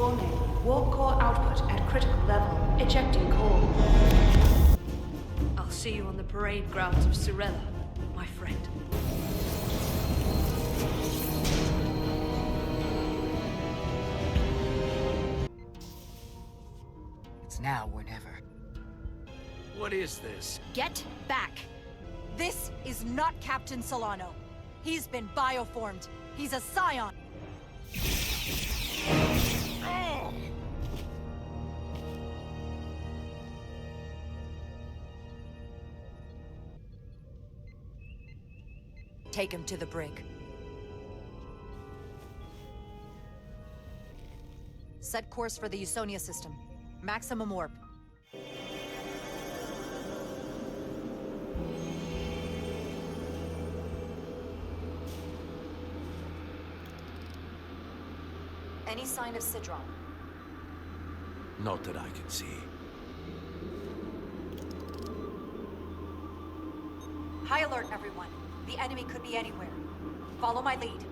Warning. Warp core output at critical level. Ejecting core. I'll see you on the parade grounds of Surella, my friend. It's now or never. What is this? Get back! This is not Captain Solano. He's been bioformed. He's a scion. Take him to the brig. Set course for the Usonia system. Maximum warp. Any sign of Sidron? Not that I can see. High alert, everyone. The enemy could be anywhere. Follow my lead.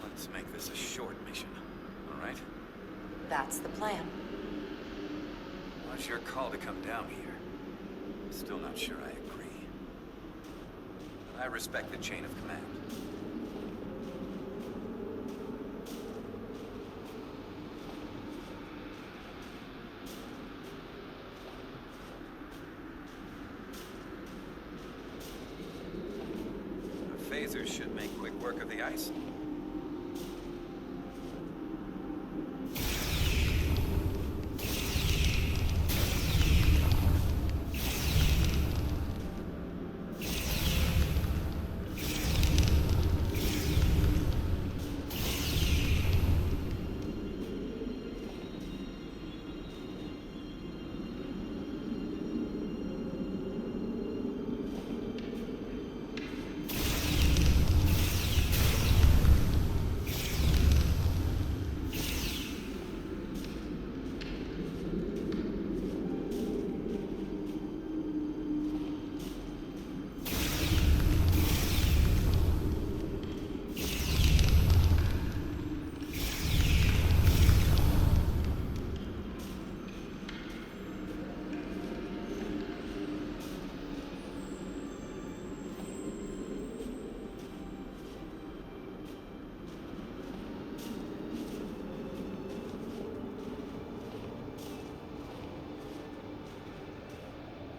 Let's make this a short mission, all right? That's the plan. Was your call to come down here? Still not sure I agree. But I respect the chain of command. Phasers should make quick work of the ice.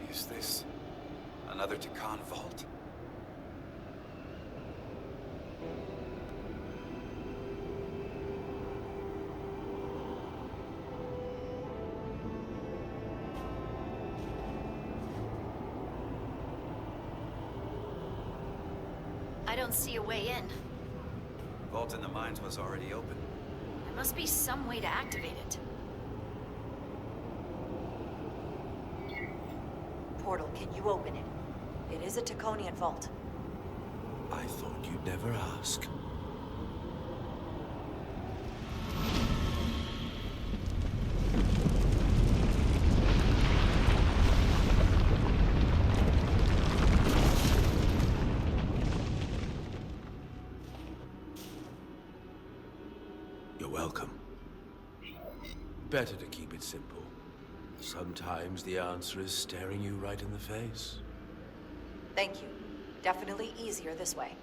Is this another Tkon vault? I don't see a way in. The vault in the mines was already open. There must be some way to activate it. Portal, can you open it? It is a Tkonian vault. I thought you'd never ask. You're welcome. Better to keep it simple. Sometimes the answer is staring you right in the face. Thank you. Definitely easier this way.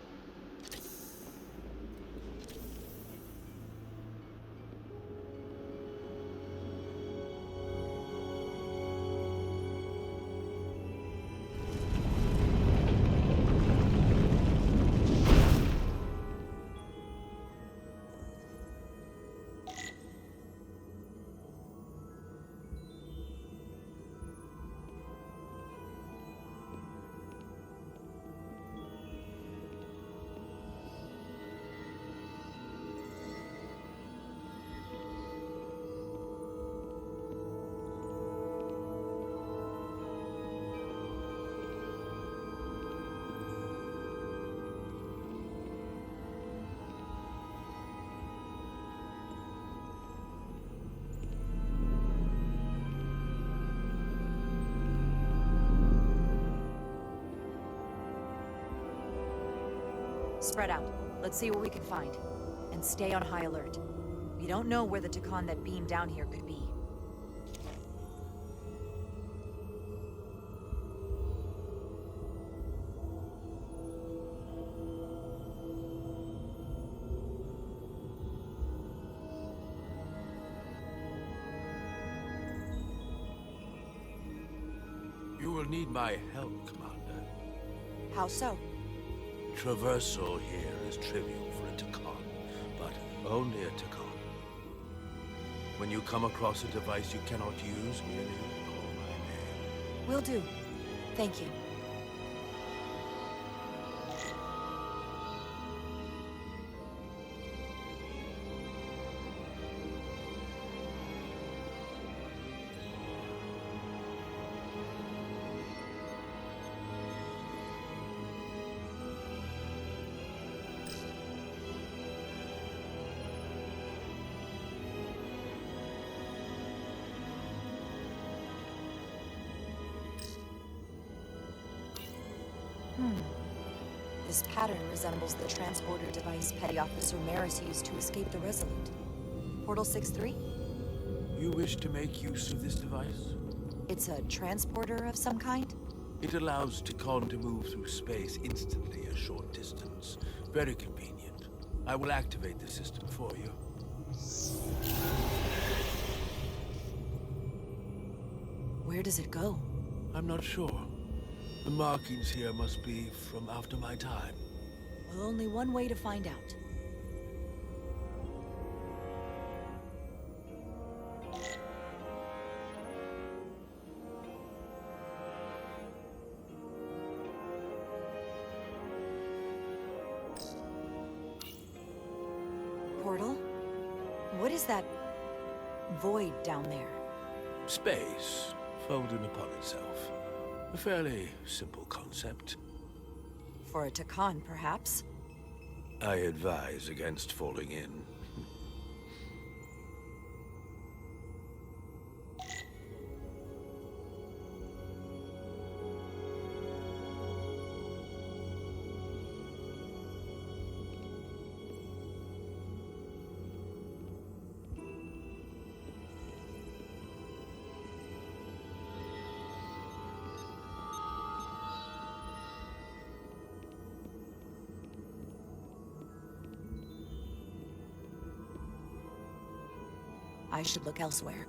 Spread out. Let's see what we can find. And stay on high alert. We don't know where the Tkon that beamed down here could be. You will need my help, Commander. How so? Traversal here is trivial for a Tkon, but only a Tkon. When you come across a device you cannot use, merely call my name. Will do. Thank you. This pattern resembles the transporter device Petty Officer Maris used to escape the Resolute. Portal 6-3? You wish to make use of this device? It's a transporter of some kind? It allows Tkon to move through space instantly a short distance. Very convenient. I will activate the system for you. Where does it go? I'm not sure. The markings here must be from after my time. Well, only one way to find out. Portal? What is that void down there? Space, folded upon itself. A fairly simple concept. For a Tkon, perhaps? I advise against falling in. I should look elsewhere.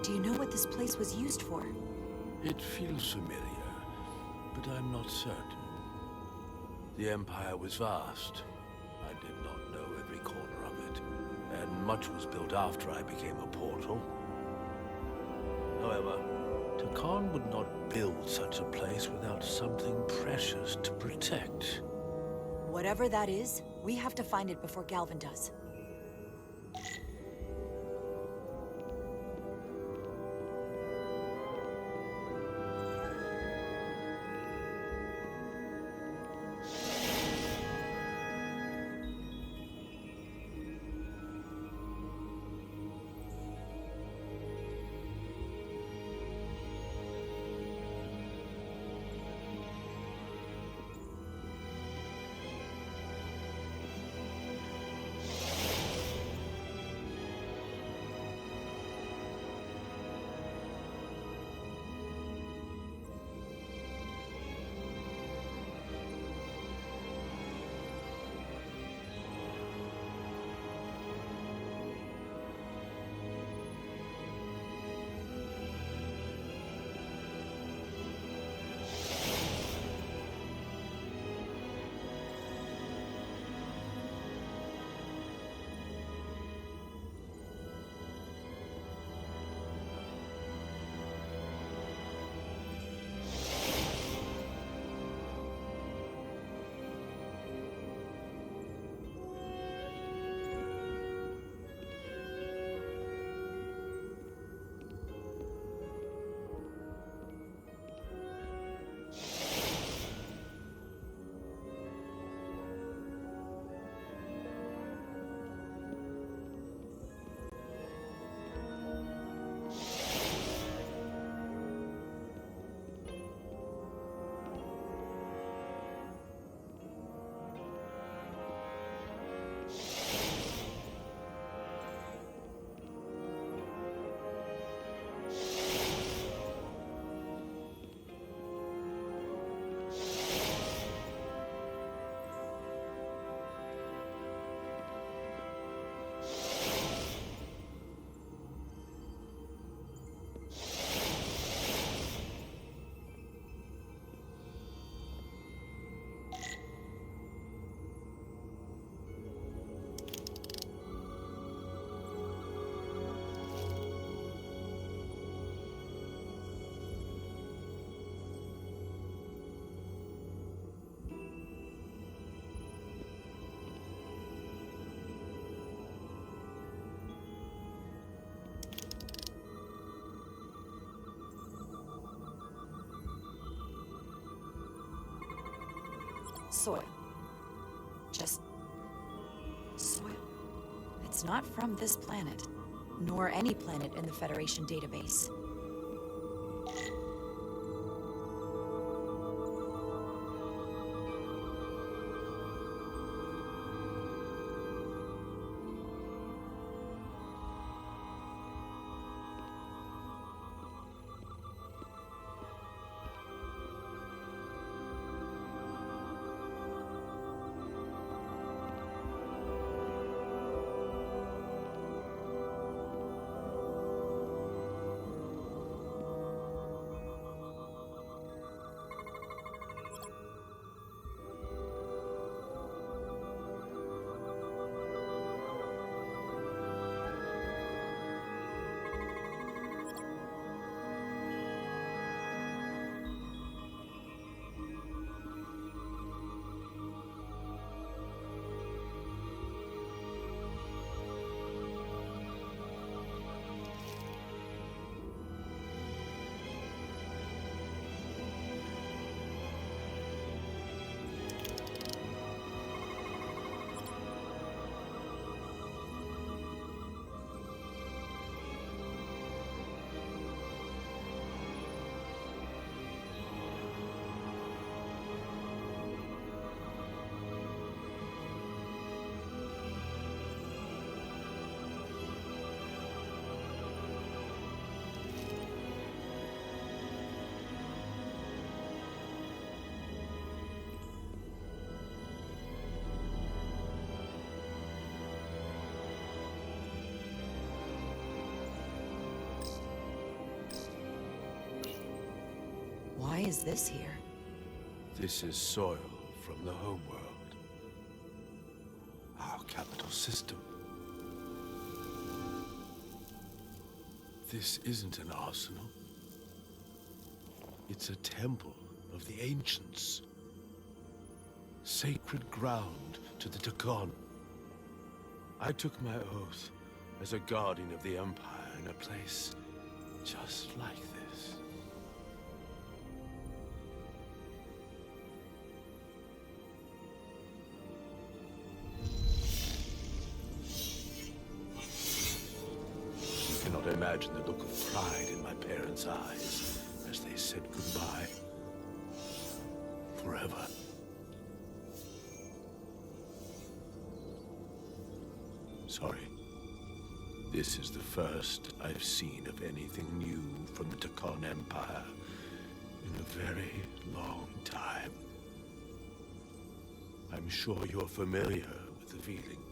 Do you know what this place was used for? It feels familiar, but I'm not certain. The Empire was vast. I did not know every corner of it, and much was built after I became a portal. However, Tkon would not build such a place without something precious to protect. Whatever that is, we have to find it before Galvin does. Soil. Just soil. It's not from this planet, nor any planet in the Federation database. Why is this here? This is soil from the homeworld. Our capital system. This isn't an arsenal. It's a temple of the ancients. Sacred ground to the Tkon. I took my oath as a guardian of the Empire in a place just like this. You cannot imagine the look of pride in my parents' eyes as they said goodbye. Forever. Sorry. This is the first I've seen of anything new from the Tkon Empire in a very long time. I'm sure you're familiar with the feeling.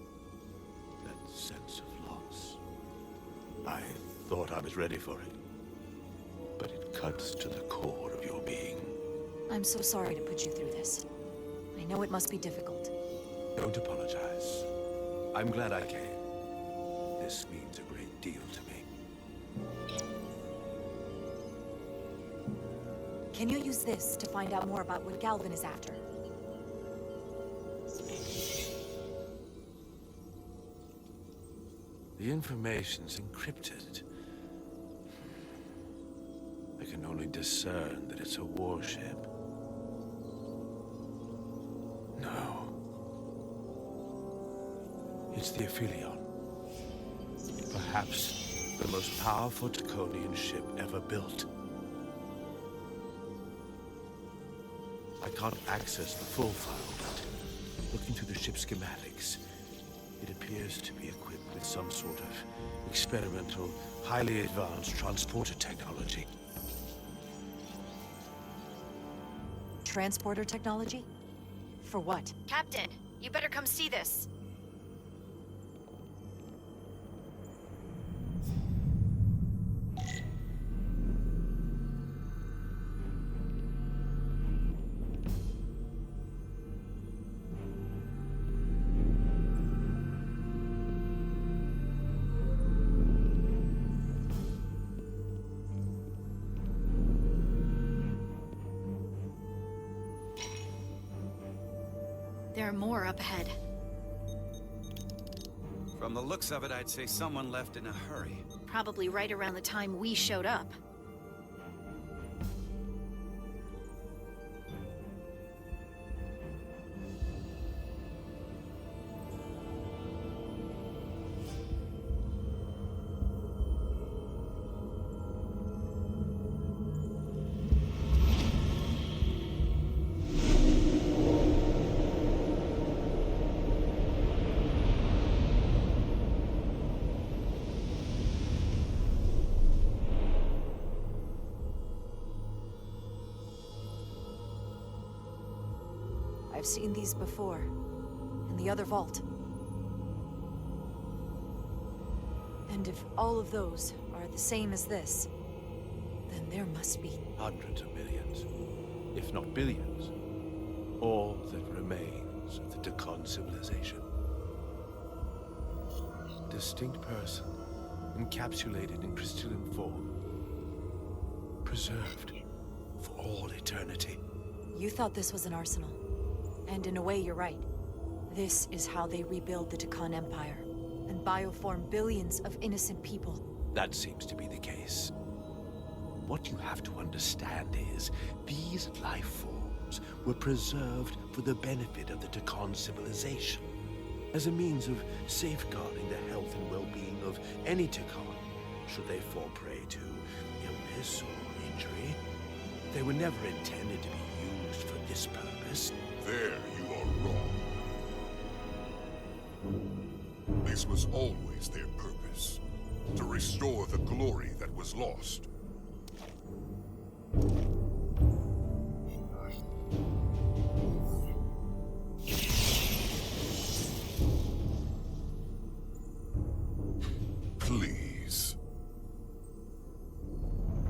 That sense of loss. I thought I was ready for it. But it cuts to the core of your being. I'm so sorry to put you through this. I know it must be difficult. Don't apologize. I'm glad I came. This means a great deal to me. Can you use this to find out more about what Galvin is after? The information's encrypted. I can only discern that it's a warship. No. It's the Aphelion. Perhaps the most powerful Tkonian ship ever built. I can't access the full file, but looking through the ship's schematics, it appears to be equipped with some sort of experimental, highly advanced transporter technology. Transporter technology? For what? Captain, you better come see this. There are more up ahead. From the looks of it, I'd say someone left in a hurry. Probably right around the time we showed up. I've seen these before. In the other vault. And if all of those are the same as this, then there must be... Hundreds of millions, if not billions. All that remains of the Tkon civilization. Distinct person, encapsulated in crystalline form. Preserved for all eternity. You thought this was an arsenal. And in a way, you're right. This is how they rebuild the Tkon Empire, and bioform billions of innocent people. That seems to be the case. What you have to understand is, these life forms were preserved for the benefit of the Tkon civilization, as a means of safeguarding the health and well-being of any Tkon, should they fall prey to illness or injury. They were never intended to be used for this purpose. There you are wrong. This was always their purpose, to restore the glory that was lost. Please.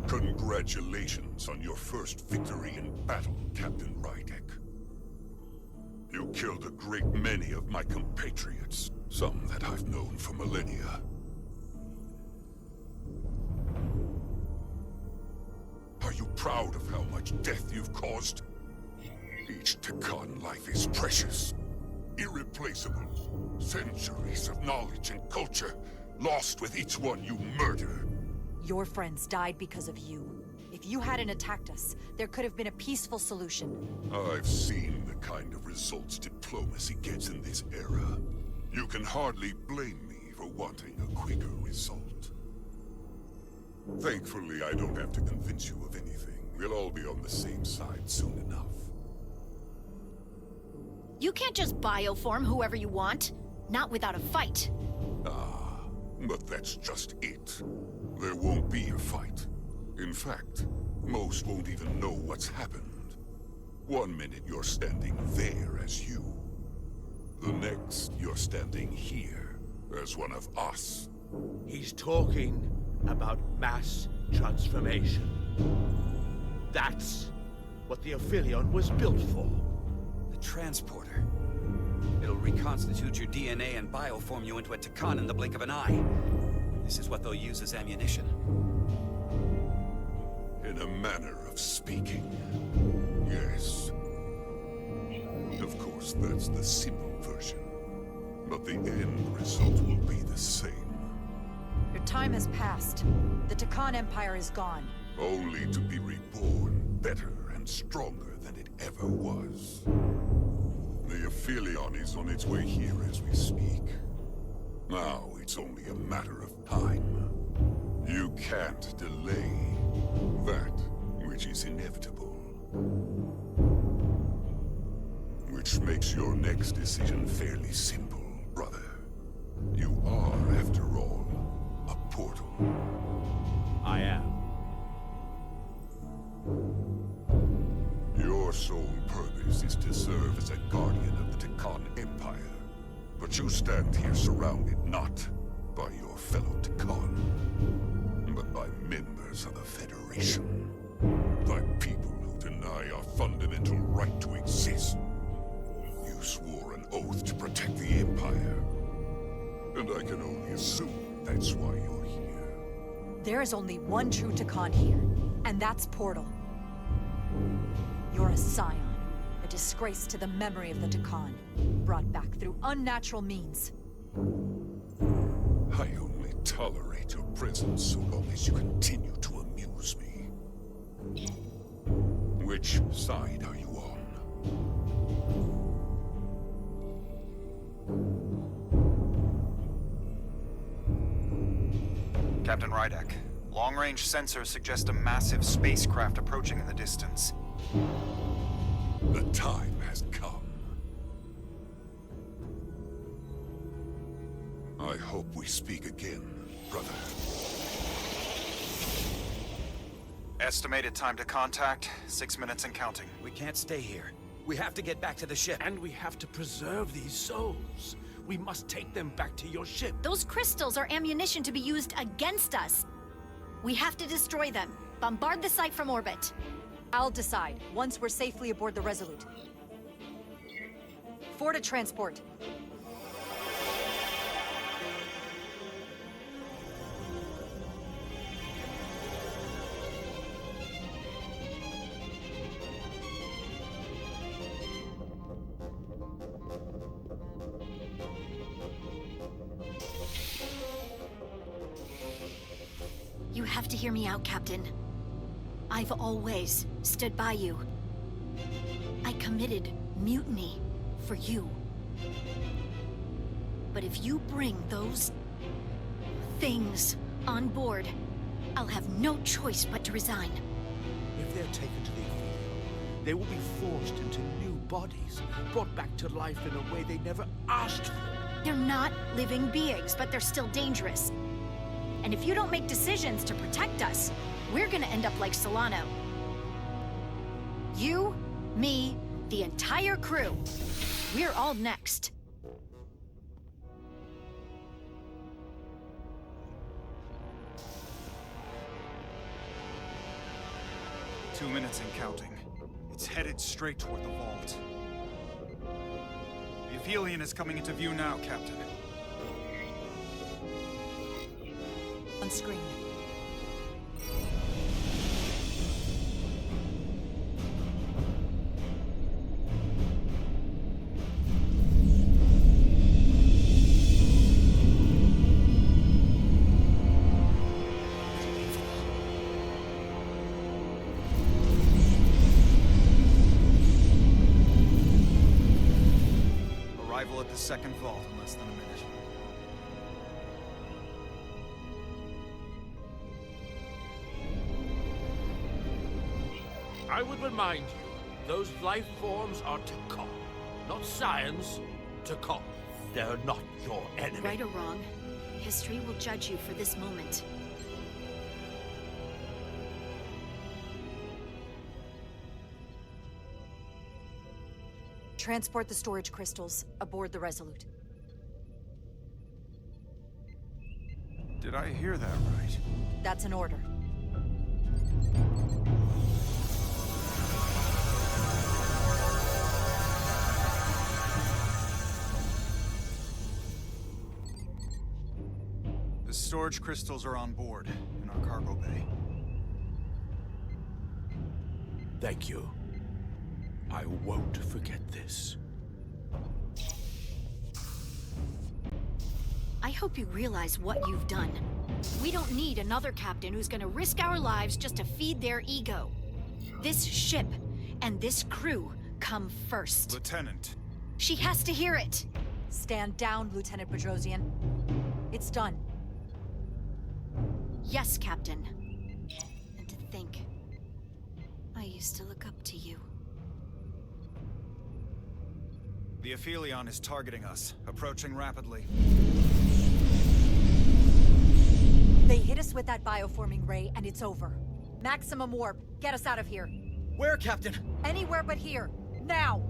Congratulations on your first victory in battle, Captain Rydek. You killed a great many of my compatriots, some that I've known for millennia. Are you proud of how much death you've caused? Each Tkon life is precious, irreplaceable. Centuries of knowledge and culture, lost with each one you murder. Your friends died because of you. If you hadn't attacked us, there could have been a peaceful solution. I've seen the kind of results diplomacy gets in this era. You can hardly blame me for wanting a quicker result. Thankfully, I don't have to convince you of anything. We'll all be on the same side soon enough. You can't just bioform whoever you want. Not without a fight. Ah, but that's just it. There won't be a fight. In fact, most won't even know what's happened. One minute you're standing there as you. The next, you're standing here as one of us. He's talking about mass transformation. That's what the Aphelion was built for. The transporter. It'll reconstitute your DNA and bioform you into a Tkon in the blink of an eye. This is what they'll use as ammunition. In a manner of speaking, yes. Of course, that's the simple version. But the end result will be the same. Your time has passed. The Tkon Empire is gone. Only to be reborn better and stronger than it ever was. The Aphelion is on its way here as we speak. Now it's only a matter of time. You can't delay that which is inevitable. Which makes your next decision fairly simple, brother. You are, after all, a portal. I am. Your sole purpose is to serve as a guardian of the Tkon Empire. But you stand here surrounded not by your fellow Tkon, but by members of the Federation. By people who deny our fundamental right to exist. You swore an oath to protect the Empire. And I can only assume that's why you're here. There is only one true Tkon here, and that's Portal. You're a scion, a disgrace to the memory of the Tkon, brought back through unnatural means. I only tolerate your presence so long as you continue to amuse me. Which side are you on? Captain Rydek, long-range sensors suggest a massive spacecraft approaching in the distance. The time has come. I hope we speak again, brother. Estimated time to contact, 6 minutes and counting. We can't stay here. We have to get back to the ship. And we have to preserve these souls. We must take them back to your ship. Those crystals are ammunition to be used against us. We have to destroy them. Bombard the site from orbit. I'll decide, once we're safely aboard the Resolute. For to transport. You have to hear me out, Captain. I've always stood by you. I committed mutiny for you. But if you bring those things on board, I'll have no choice but to resign. If they're taken to the Aphelion, they will be forced into new bodies, brought back to life in a way they never asked for. They're not living beings, but they're still dangerous. And if you don't make decisions to protect us, we're gonna end up like Solano. You, me, the entire crew. We're all next. Two minutes and counting. It's headed straight toward the vault. The Aphelion is coming into view now, Captain. On screen. Arrival at the second vault in less than a minute. I would remind you, those life forms are Tkon, not science. Tkon. They're not your enemy. Right or wrong, history will judge you for this moment. Transport the storage crystals aboard the Resolute. Did I hear that right? That's an order. The storage crystals are on board in our cargo bay. Thank you. I won't forget this. I hope you realize what you've done. We don't need another captain who's gonna risk our lives just to feed their ego. This ship and this crew come first. Lieutenant. She has to hear it. Stand down, Lieutenant Bedrosian. It's done. Yes, Captain. And to think, I used to look up to you. The Aphelion is targeting us, approaching rapidly. They hit us with that bioforming ray, and it's over. Maximum warp. Get us out of here. Where, Captain? Anywhere but here. Now!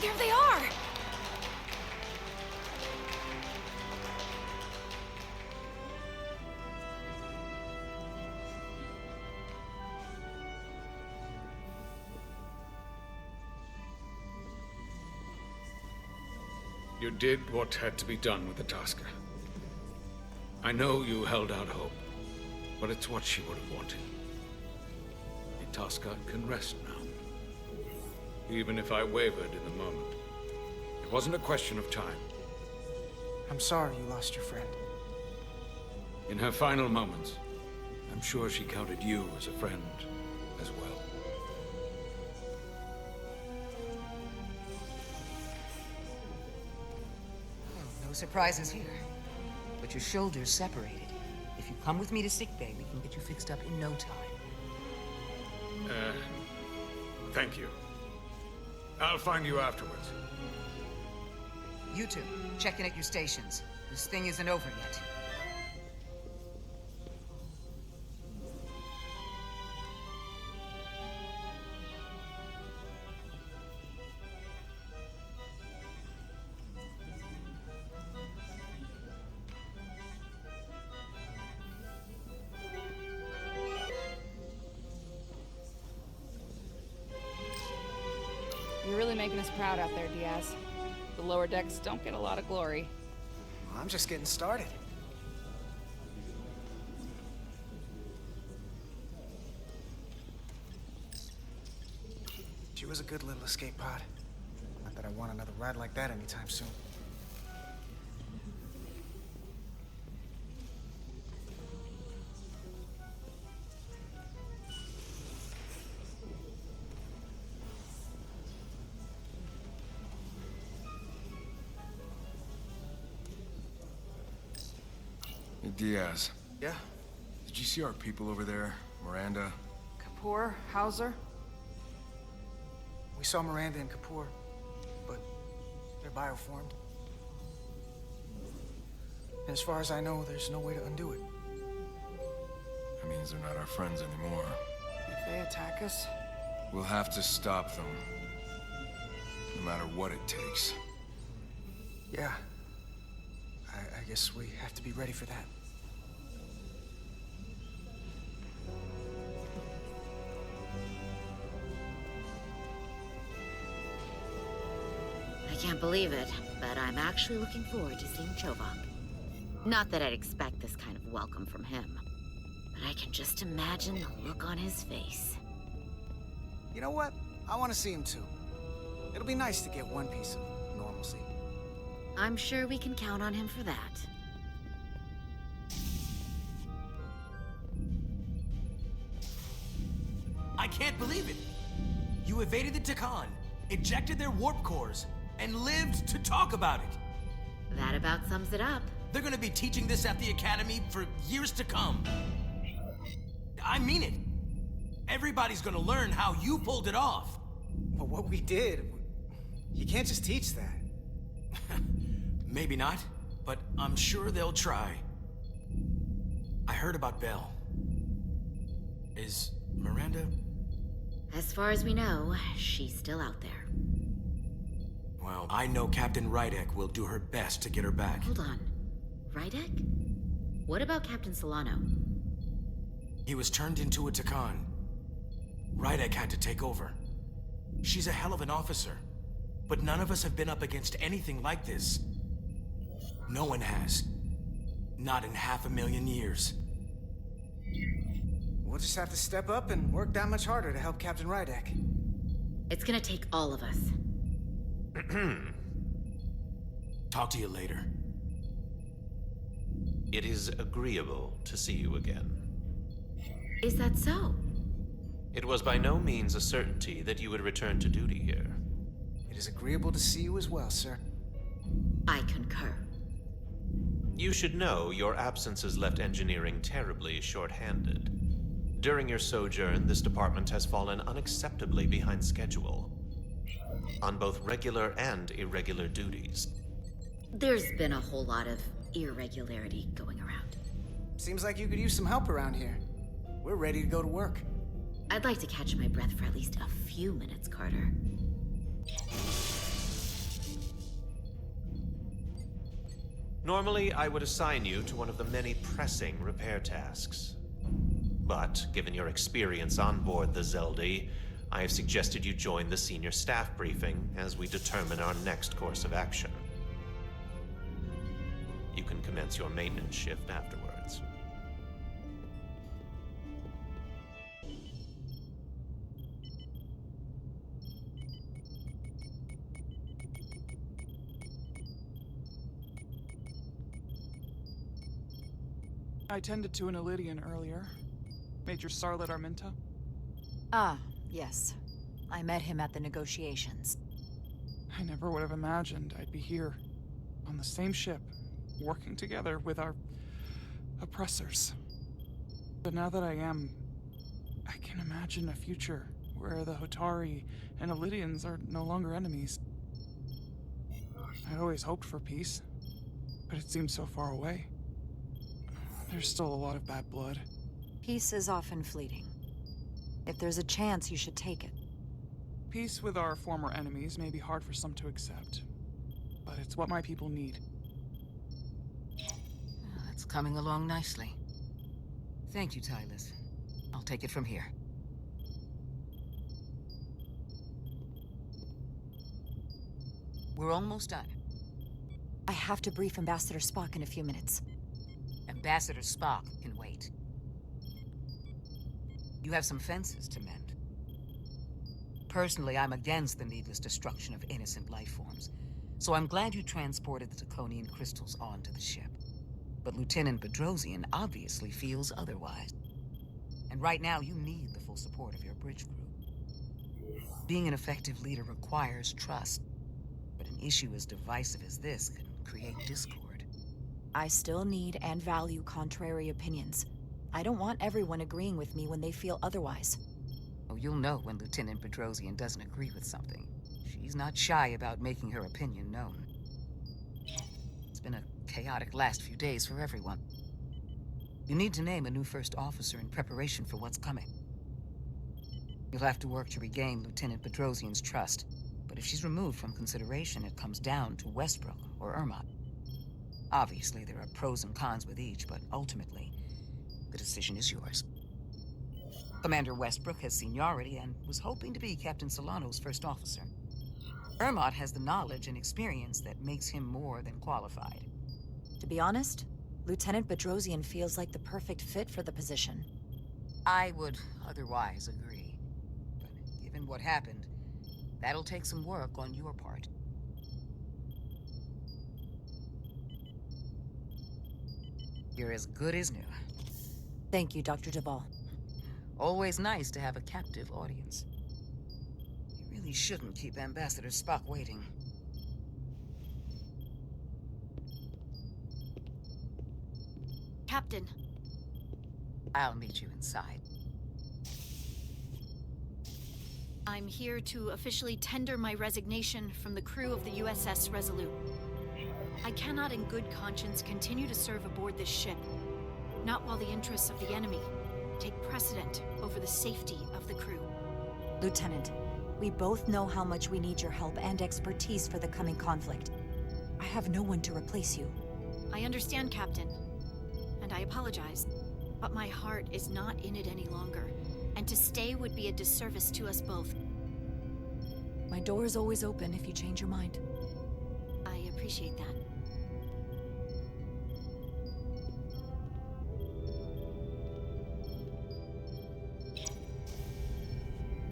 There they are! You did what had to be done with the Tasker. I know you held out hope, but it's what she would have wanted. The Tasker can rest now. Even if I wavered in the moment, it wasn't a question of time. I'm sorry you lost your friend. In her final moments, I'm sure she counted you as a friend as well. Oh, no surprises here. But your shoulder's separated. If you come with me to sickbay, we can get you fixed up in no time. Thank you. I'll find you afterwards. You two, check in at your stations. This thing isn't over yet. You're really making us proud out there, Diaz. The lower decks don't get a lot of glory. Well, I'm just getting started. She was a good little escape pod. Not that I want another ride like that anytime soon. Hey, Diaz. Yeah? Did you see our people over there? Miranda? Kapoor, Hauser? We saw Miranda and Kapoor, but they're bioformed. And as far as I know, there's no way to undo it. That means they're not our friends anymore. If they attack us? We'll have to stop them. No matter what it takes. Yeah. I guess we have to be ready for that. I can't believe it, but I'm actually looking forward to seeing Chovok. Not that I'd expect this kind of welcome from him, but I can just imagine the look on his face. You know what? I want to see him too. It'll be nice to get one piece of normalcy. I'm sure we can count on him for that. I can't believe it! You evaded the Tkon, ejected their warp cores, and lived to talk about it! That about sums it up. They're gonna be teaching this at the Academy for years to come. I mean it! Everybody's gonna learn how you pulled it off! Well, what we did... You can't just teach that. Maybe not, but I'm sure they'll try. I heard about Belle. Is Miranda... As far as we know, she's still out there. Well, I know Captain Rydek will do her best to get her back. Hold on. Rydek? What about Captain Solano? He was turned into a Tkon. Rydek had to take over. She's a hell of an officer, but none of us have been up against anything like this. No one has. Not in 500,000 years. We'll just have to step up and work that much harder to help Captain Rydek. It's gonna take all of us. Talk to you later. It is agreeable to see you again. Is that so? It was by no means a certainty that you would return to duty here. It is agreeable to see you as well, sir. I concur. You should know your absence has left engineering terribly short-handed. During your sojourn, this department has fallen unacceptably behind schedule. On both regular and irregular duties. There's been a whole lot of irregularity going around. Seems like you could use some help around here. We're ready to go to work. I'd like to catch my breath for at least a few minutes, Carter. Normally, I would assign you to one of the many pressing repair tasks. But, given your experience on board the Zeldi, I have suggested you join the senior staff briefing as we determine our next course of action. You can commence your maintenance shift afterwards. I tended to an Ilidian earlier. Major Sarlet Arminta. Ah, yes. I met him at the negotiations. I never would have imagined I'd be here, on the same ship, working together with our oppressors. But now that I am, I can imagine a future where the Hotari and Ilidians are no longer enemies. I'd always hoped for peace, but it seems so far away. There's still a lot of bad blood. Peace is often fleeting. If there's a chance, you should take it. Peace with our former enemies may be hard for some to accept, but it's what my people need. It's coming along nicely. Thank you, Tylus. I'll take it from here. We're almost done. I have to brief Ambassador Spock in a few minutes. Ambassador Spock can wait. You have some fences to mend. Personally, I'm against the needless destruction of innocent life forms, so I'm glad you transported the Tkonian crystals onto the ship. But Lieutenant Bedrosian obviously feels otherwise. And right now, you need the full support of your bridge crew. Being an effective leader requires trust, but an issue as divisive as this can create discord. I still need and value contrary opinions. I don't want everyone agreeing with me when they feel otherwise. Oh, you'll know when Lieutenant Bedrosian doesn't agree with something. She's not shy about making her opinion known. It's been a chaotic last few days for everyone. You need to name a new first officer in preparation for what's coming. You'll have to work to regain Lieutenant Bedrosian's trust, but if she's removed from consideration, it comes down to Westbrook or Ermot. Obviously, there are pros and cons with each, but ultimately, the decision is yours. Commander Westbrook has seniority and was hoping to be Captain Solano's first officer. Ermot has the knowledge and experience that makes him more than qualified. To be honest, Lieutenant Bedrosian feels like the perfect fit for the position. I would otherwise agree. But given what happened, that'll take some work on your part. You're as good as new. Thank you, Dr. Duvall. Always nice to have a captive audience. You really shouldn't keep Ambassador Spock waiting. Captain. I'll meet you inside. I'm here to officially tender my resignation from the crew of the USS Resolute. I cannot in good conscience continue to serve aboard this ship, not while the interests of the enemy take precedent over the safety of the crew. Lieutenant, we both know how much we need your help and expertise for the coming conflict. I have no one to replace you. I understand, Captain, and I apologize, but my heart is not in it any longer, and to stay would be a disservice to us both. My door is always open if you change your mind. I appreciate that.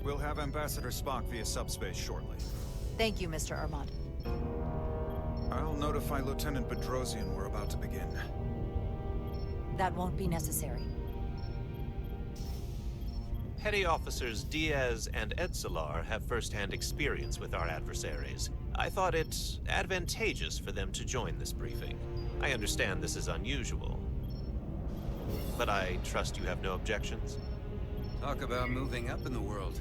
We'll have Ambassador Spock via subspace shortly. Thank you, Mr. Ermot. I'll notify Lieutenant Bedrosian we're about to begin. That won't be necessary. Petty Officers Diaz and Edsolar have first-hand experience with our adversaries. I thought it advantageous for them to join this briefing. I understand this is unusual, but I trust you have no objections? Talk about moving up in the world.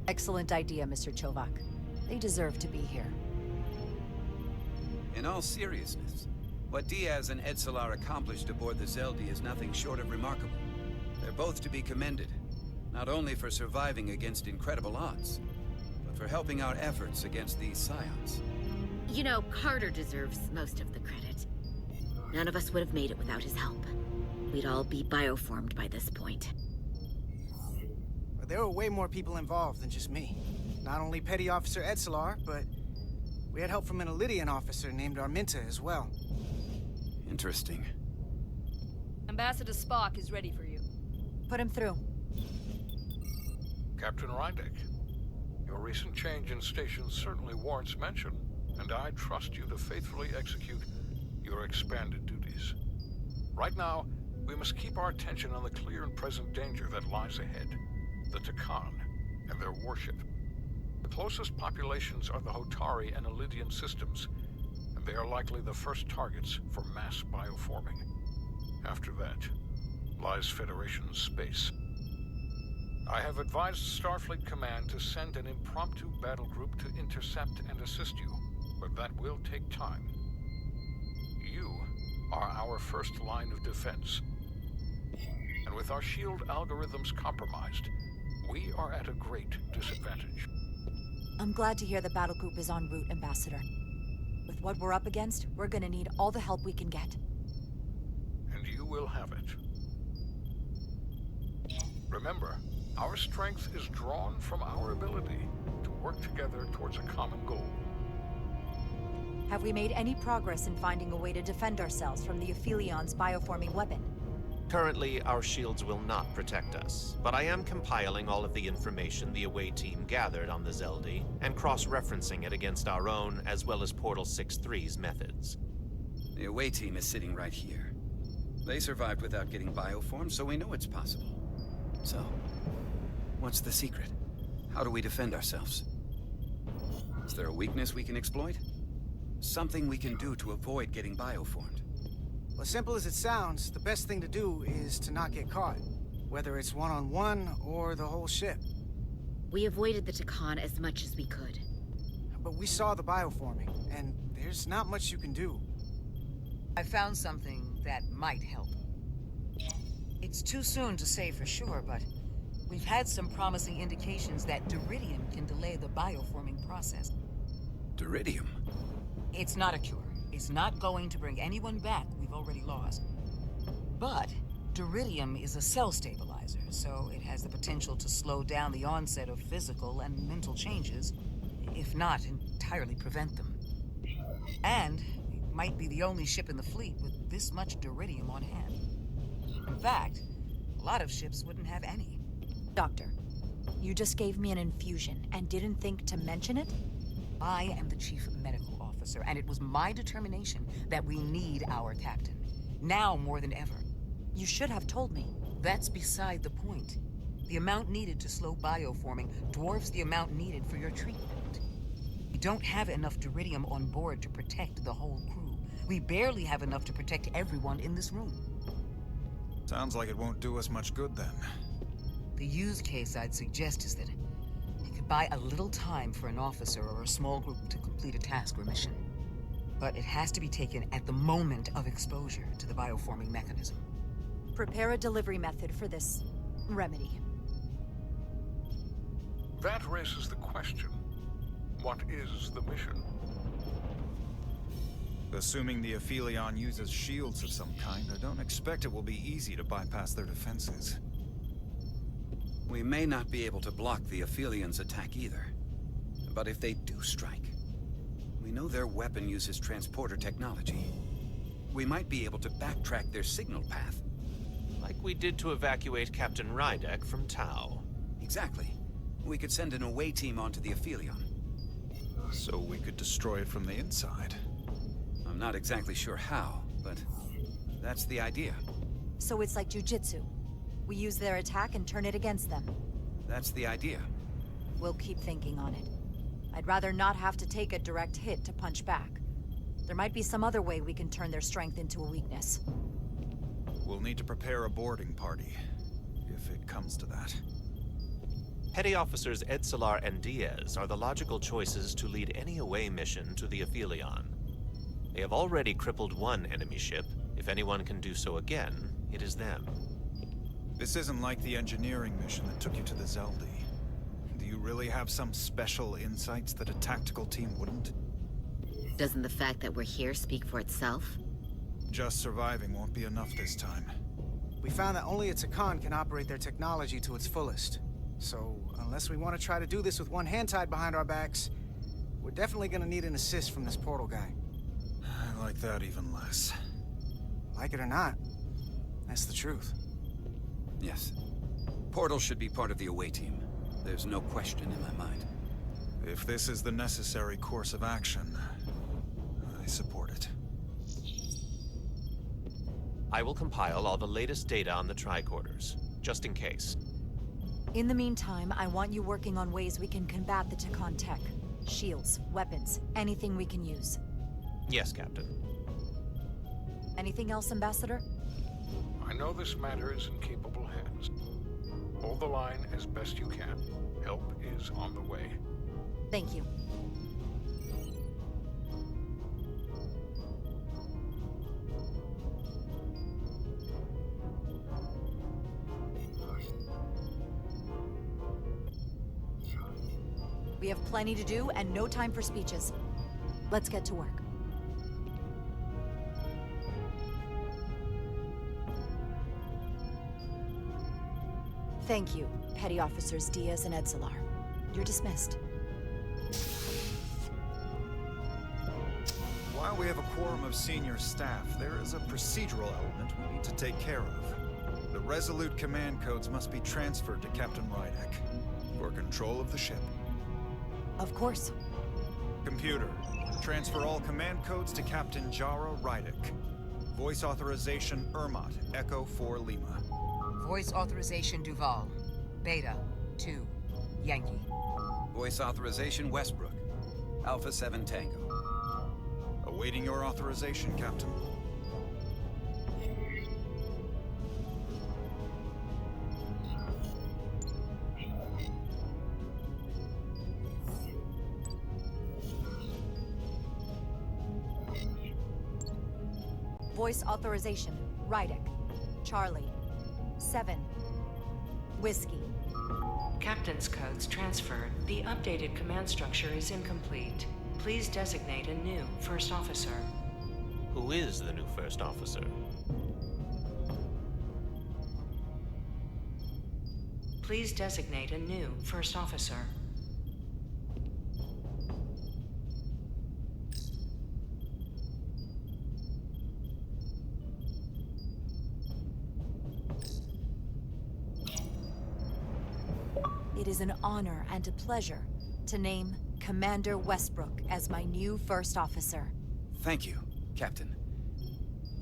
Excellent idea, Mr. Chovak. They deserve to be here. In all seriousness, what Diaz and Edsolar accomplished aboard the Zeldi is nothing short of remarkable. They're both to be commended, not only for surviving against incredible odds, but for helping our efforts against these scions. You know, Carter deserves most of the credit. None of us would have made it without his help. We'd all be bioformed by this point. But there were way more people involved than just me. Not only Petty Officer Edsolar, but we had help from an Ilidian officer named Arminta as well. Interesting. Ambassador Spock is ready for you. Put him through. Captain Rydek, your recent change in station certainly warrants mention, and I trust you to faithfully execute your expanded duties. Right now, We must keep our attention on the clear and present danger that lies ahead. The Tkon and their warship. The closest populations are the Hotari and Elydian systems, and they are likely the first targets for mass bioforming. After that, lies Federation space. I have advised Starfleet Command to send an impromptu battle group to intercept and assist you, but that will take time. You are our first line of defense. And with our shield algorithms compromised, we are at a great disadvantage. I'm glad to hear the battle group is en route, Ambassador. With what we're up against, we're gonna need all the help we can get. And you will have it. Remember, our strength is drawn from our ability to work together towards a common goal. Have we made any progress in finding a way to defend ourselves from the Aphelion's bioforming weapon? Currently, our shields will not protect us, but I am compiling all of the information the away team gathered on the Zeldi and cross-referencing it against our own as well as Portal 6-3's methods. The away team is sitting right here. They survived without getting bioformed, so we know it's possible. So, what's the secret? How do we defend ourselves? Is there a weakness we can exploit? Something we can do to avoid getting bioformed? Well, as simple as it sounds, the best thing to do is to not get caught. Whether it's one-on-one or the whole ship. We avoided the Tkon as much as we could. But we saw the bioforming, and there's not much you can do. I found something that might help. It's too soon to say for sure, but we've had some promising indications that Duridium can delay the bioforming process. Duridium? It's not a cure. It's not going to bring anyone back we've already lost. But Duridium is a cell stabilizer, so it has the potential to slow down the onset of physical and mental changes, if not entirely prevent them. And it might be the only ship in the fleet with this much Duridium on hand. In fact, a lot of ships wouldn't have any. Doctor, you just gave me an infusion and didn't think to mention it? I am the chief medical officer, and it was my determination that we need our captain. Now more than ever. You should have told me. That's beside the point. The amount needed to slow bioforming dwarfs the amount needed for your treatment. We don't have enough Duridium on board to protect the whole crew. We barely have enough to protect everyone in this room. Sounds like it won't do us much good then. The use case I'd suggest is that it could buy a little time for an officer or a small group to complete a task or mission. But it has to be taken at the moment of exposure to the bioforming mechanism. Prepare a delivery method for this remedy. That raises the question. What is the mission? Assuming the Aphelion uses shields of some kind, I don't expect it will be easy to bypass their defenses. We may not be able to block the Aphelion's attack either. But if they do strike, we know their weapon uses transporter technology. We might be able to backtrack their signal path. Like we did to evacuate Captain Rydek from Tau. Exactly. We could send an away team onto the Aphelion. So we could destroy it from the inside. I'm not exactly sure how, but that's the idea. So it's like jujitsu. We use their attack and turn it against them. That's the idea. We'll keep thinking on it. I'd rather not have to take a direct hit to punch back. There might be some other way we can turn their strength into a weakness. We'll need to prepare a boarding party, if it comes to that. Petty Officers Edsalar and Diaz are the logical choices to lead any away mission to the Aphelion. They have already crippled one enemy ship. If anyone can do so again, it is them. This isn't like the engineering mission that took you to the Zeldi. Do you really have some special insights that a tactical team wouldn't? Doesn't the fact that we're here speak for itself? Just surviving won't be enough this time. We found that only a Tkon can operate their technology to its fullest. So, unless we want to try to do this with one hand tied behind our backs, we're definitely gonna need an assist from this portal guy. I like that even less. Like it or not, that's the truth. Yes. Portal should be part of the away team. There's no question in my mind. If this is the necessary course of action, I support it. I will compile all the latest data on the tricorders, just in case. In the meantime, I want you working on ways we can combat the Tkon tech. Shields, weapons, anything we can use. Yes, Captain. Anything else, Ambassador? I know this matter is in capable hands. Hold the line as best you can. Help is on the way. Thank you. We have plenty to do and no time for speeches. Let's get to work. Thank you, Petty Officers Diaz and Edzelar. You're dismissed. While we have a quorum of senior staff, there is a procedural element we need to take care of. The Resolute command codes must be transferred to Captain Rydek for control of the ship. Of course. Computer, transfer all command codes to Captain Jara Rydek. Voice authorization Ermot, Echo 4 Lima. Voice authorization Duval. Beta 2 Yankee. Voice authorization Westbrook, Alpha 7 Tango. Awaiting your authorization, Captain. Voice authorization, Rydek. Charlie. 7. Whiskey. Captain's codes transferred. The updated command structure is incomplete. Please designate a new first officer. Who is the new first officer? Please designate a new first officer. It is an honor and a pleasure to name Commander Westbrook as my new first officer. Thank you, Captain.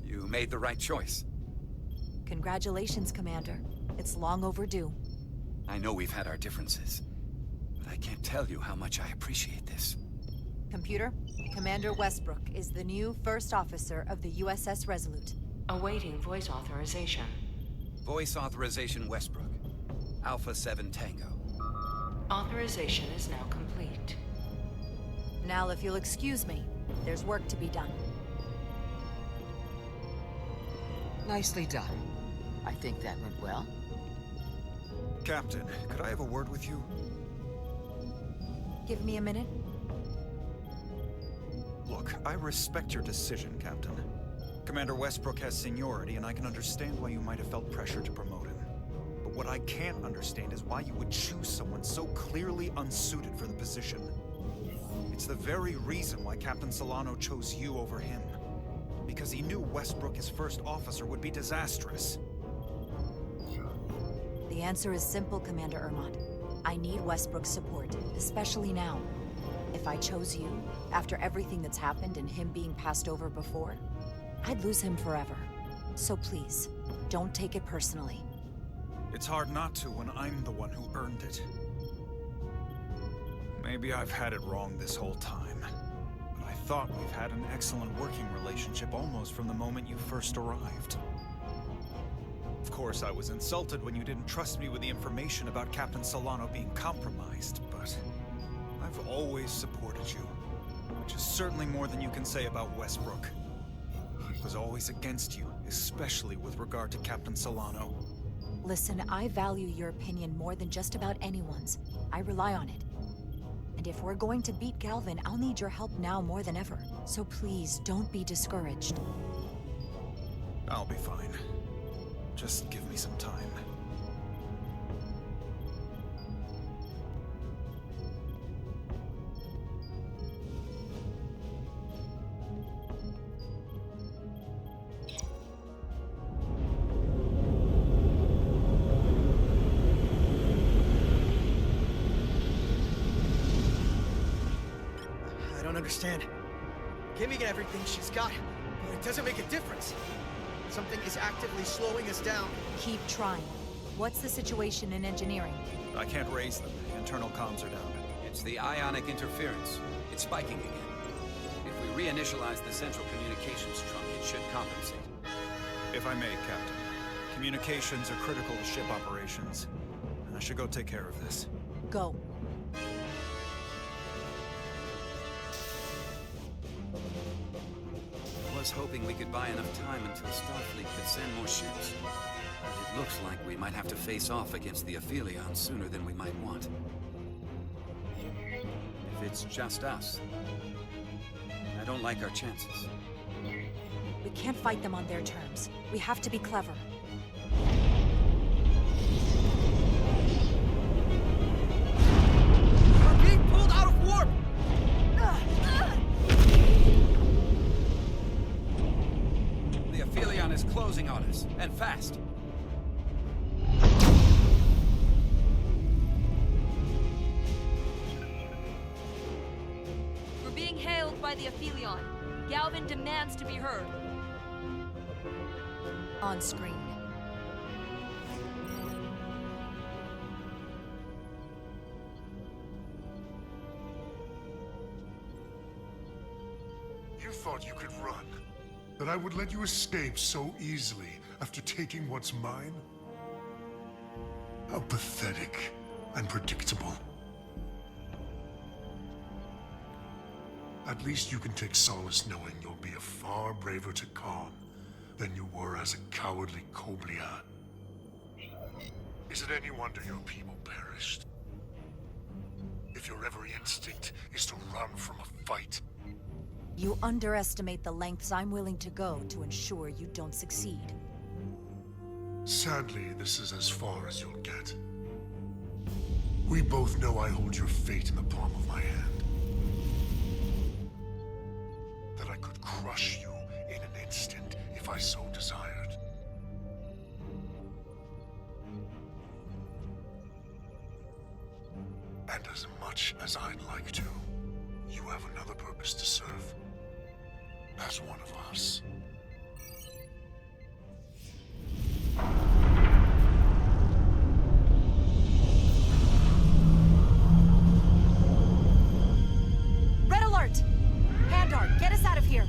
You made the right choice. Congratulations, Commander. It's long overdue. I know we've had our differences, but I can't tell you how much I appreciate this. Computer, Commander Westbrook is the new first officer of the USS Resolute. Awaiting voice authorization. Voice authorization Westbrook, Alpha 7 Tango. Authorization is now complete. Now, if you'll excuse me, there's work to be done. Nicely done. I think that went well. Captain, could I have a word with you? Give me a minute. Look, I respect your decision, Captain. Commander Westbrook has seniority, and I can understand why you might have felt pressure to promote him. But what I can't understand is why you would choose someone so clearly unsuited for the position. It's the very reason why Captain Solano chose you over him. Because he knew Westbrook as first officer would be disastrous. The answer is simple, Commander Ermot. I need Westbrook's support, especially now. If I chose you, after everything that's happened and him being passed over before, I'd lose him forever. So please, don't take it personally. It's hard not to when I'm the one who earned it. Maybe I've had it wrong this whole time. But I thought we've had an excellent working relationship almost from the moment you first arrived. Of course, I was insulted when you didn't trust me with the information about Captain Solano being compromised, but I've always supported you, which is certainly more than you can say about Westbrook. He was always against you, especially with regard to Captain Solano. Listen, I value your opinion more than just about anyone's. I rely on it. And if we're going to beat Galvin, I'll need your help now more than ever. So please, don't be discouraged. I'll be fine. Just give me some time. I don't understand. Kimmy got everything she's got, but it doesn't make a difference. Something is actively slowing us down. Keep trying. What's the situation in engineering? I can't raise them. Internal comms are down. It's the ionic interference. It's spiking again. If we reinitialize the central communications trunk, it should compensate. If I may, Captain. Communications are critical to ship operations. I should go take care of this. Go. I was hoping we could buy enough time until Starfleet could send more ships. But it looks like we might have to face off against the Aphelion sooner than we might want. If it's just us, I don't like our chances. We can't fight them on their terms. We have to be clever. We're being pulled out of warp! The Aphelion is closing on us, and fast. We're being hailed by the Aphelion. Galvin demands to be heard. On screen. You thought you could run? That I would let you escape so easily after taking what's mine? How pathetic and predictable. At least you can take solace knowing you'll be a far braver Tkon than you were as a cowardly Koblian. Is it any wonder your people perished? If your every instinct is to run from a fight. You underestimate the lengths I'm willing to go to ensure you don't succeed. Sadly, this is as far as you'll get. We both know I hold your fate in the palm of my hand. That I could crush you in an instant if I so desired. And as much as I'd like to, you have another purpose to serve. As one of us. Red alert! Pandar, get us out of here!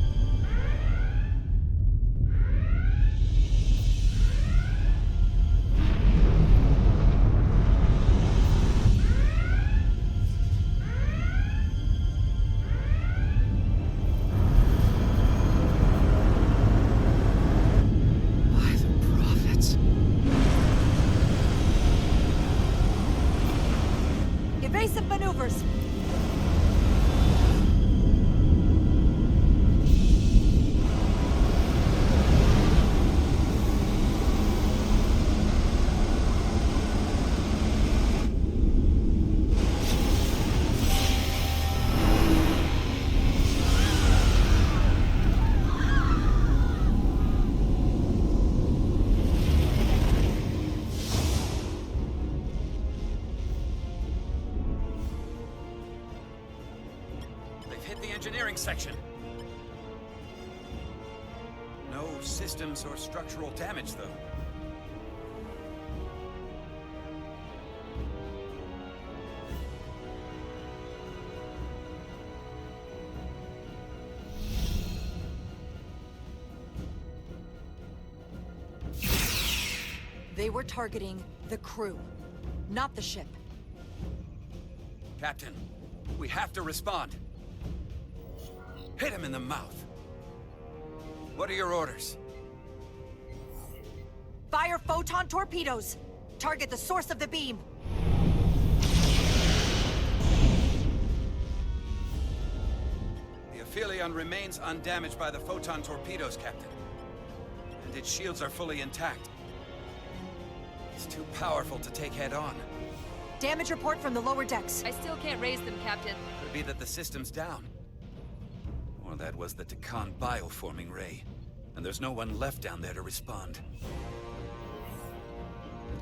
Evasive maneuvers! Section. No systems or structural damage, though. They were targeting the crew, not the ship. Captain, we have to respond. Hit him in the mouth. What are your orders? Fire photon torpedoes! Target the source of the beam! The Aphelion remains undamaged by the photon torpedoes, Captain. And its shields are fully intact. It's too powerful to take head-on. Damage report from the lower decks. I still can't raise them, Captain. Could be that the system's down. Or that was the Tkon bioforming ray. And there's no one left down there to respond.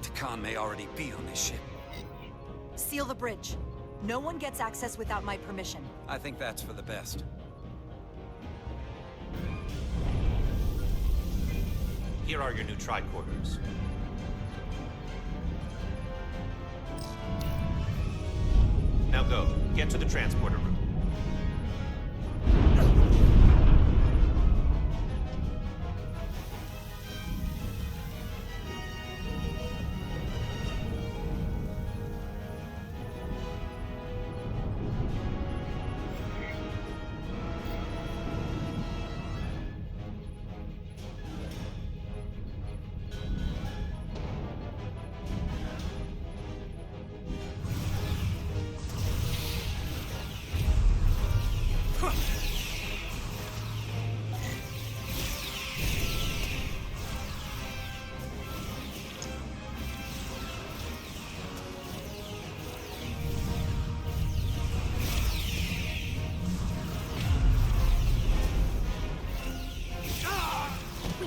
Tkon may already be on this ship. Seal the bridge. No one gets access without my permission. I think that's for the best. Here are your new tricorders. Now go. Get to the transporter room.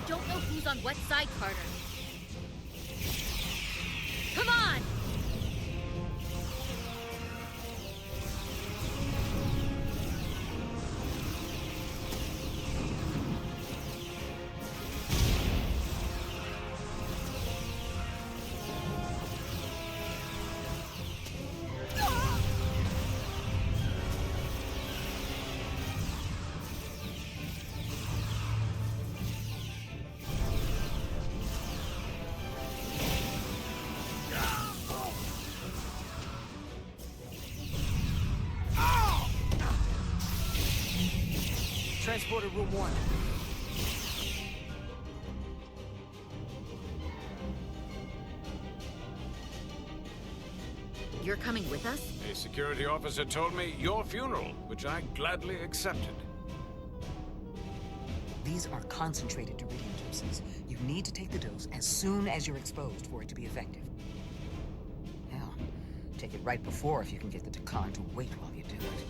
Don't know who's on what side, Carter. Come on! Transporter room 1. You're coming with us? A security officer told me your funeral, which I gladly accepted. These are concentrated Iridium doses. You need to take the dose as soon as you're exposed for it to be effective. Hell, take it right before if you can get the Tkon to wait while you do it.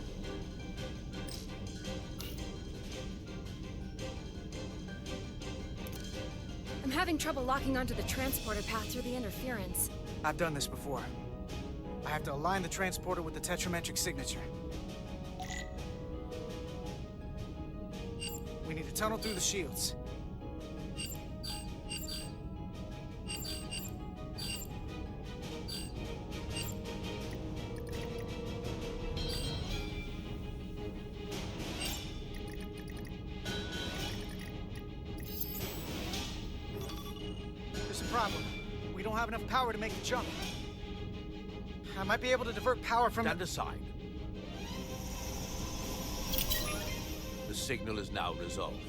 I'm having trouble locking onto the transporter path through the interference. I've done this before. I have to align the transporter with the tetrametric signature. We need to tunnel through the shields. There's a problem. We don't have enough power to make the jump. I might be able to divert power from— Stand aside. The signal is now resolved.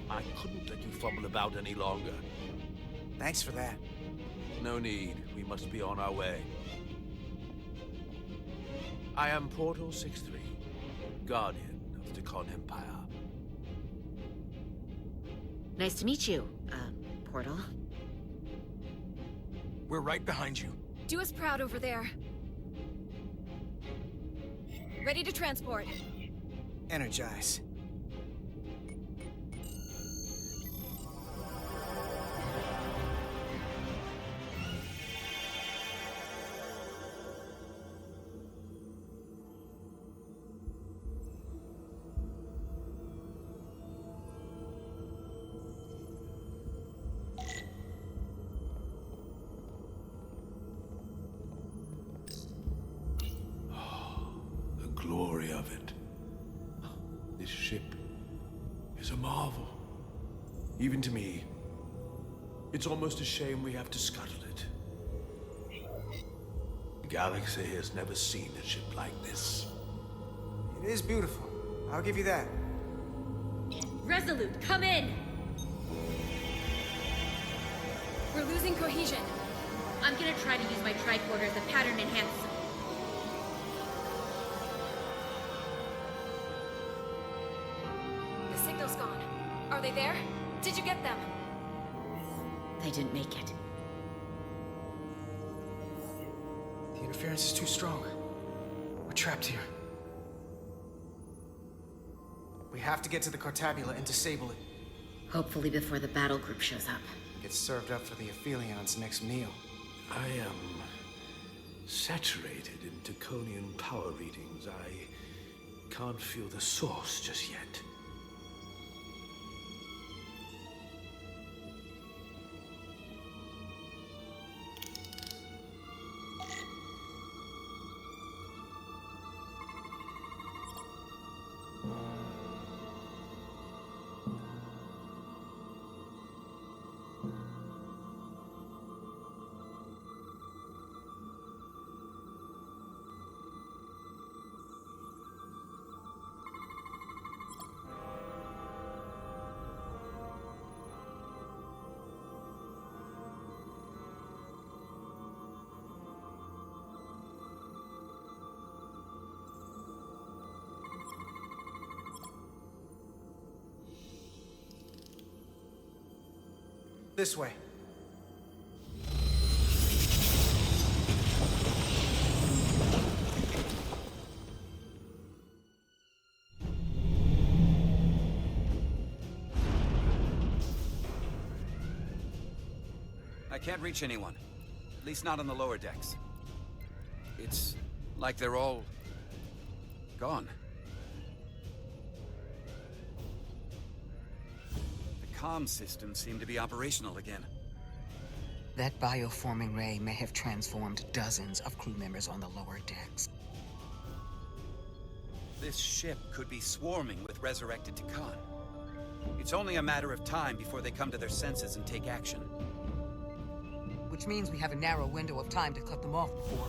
I couldn't let you fumble about any longer. Thanks for that. No need. We must be on our way. I am Portal 6-3, Guardian of the Tkon Empire. Nice to meet you, Portal. We're right behind you. Do us proud over there. Ready to transport. Energize. Glory of it. This ship is a marvel. Even to me. It's almost a shame we have to scuttle it. The galaxy has never seen a ship like this. It is beautiful. I'll give you that. Resolute, come in! We're losing cohesion. I'm gonna try to use my tricorder as a pattern enhancer. The signal's gone. Are they there? Did you get them? They didn't make it. The interference is too strong. We're trapped here. We have to get to the Cartabula and disable it. Hopefully before the battle group shows up. Get served up for the Aphelions' next meal. I am saturated in Tkonian power readings. I can't feel the source just yet. This way. I can't reach anyone. At least not on the lower decks. It's like they're all gone. The comm systems seem to be operational again. That bioforming ray may have transformed dozens of crew members on the lower decks. This ship could be swarming with resurrected Tkon. It's only a matter of time before they come to their senses and take action. Which means we have a narrow window of time to cut them off before...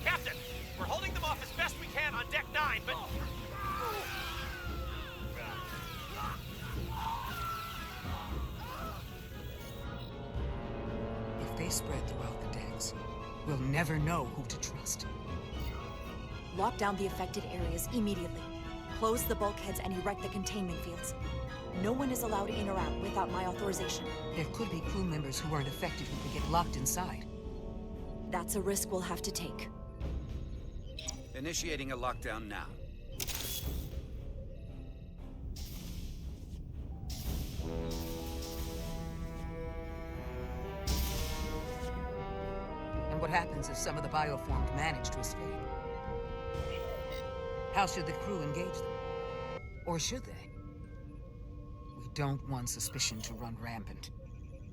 Captain! We're holding them off as best we can on Deck 9, but... If they spread throughout the decks, we'll never know who to trust. Lock down the affected areas immediately. Close the bulkheads and erect the containment fields. No one is allowed in or out without my authorization. There could be crew members who weren't affected who could get locked inside. That's a risk we'll have to take. Initiating a lockdown now. And what happens if some of the bioformed manage to escape? How should the crew engage them? Or should they? We don't want suspicion to run rampant.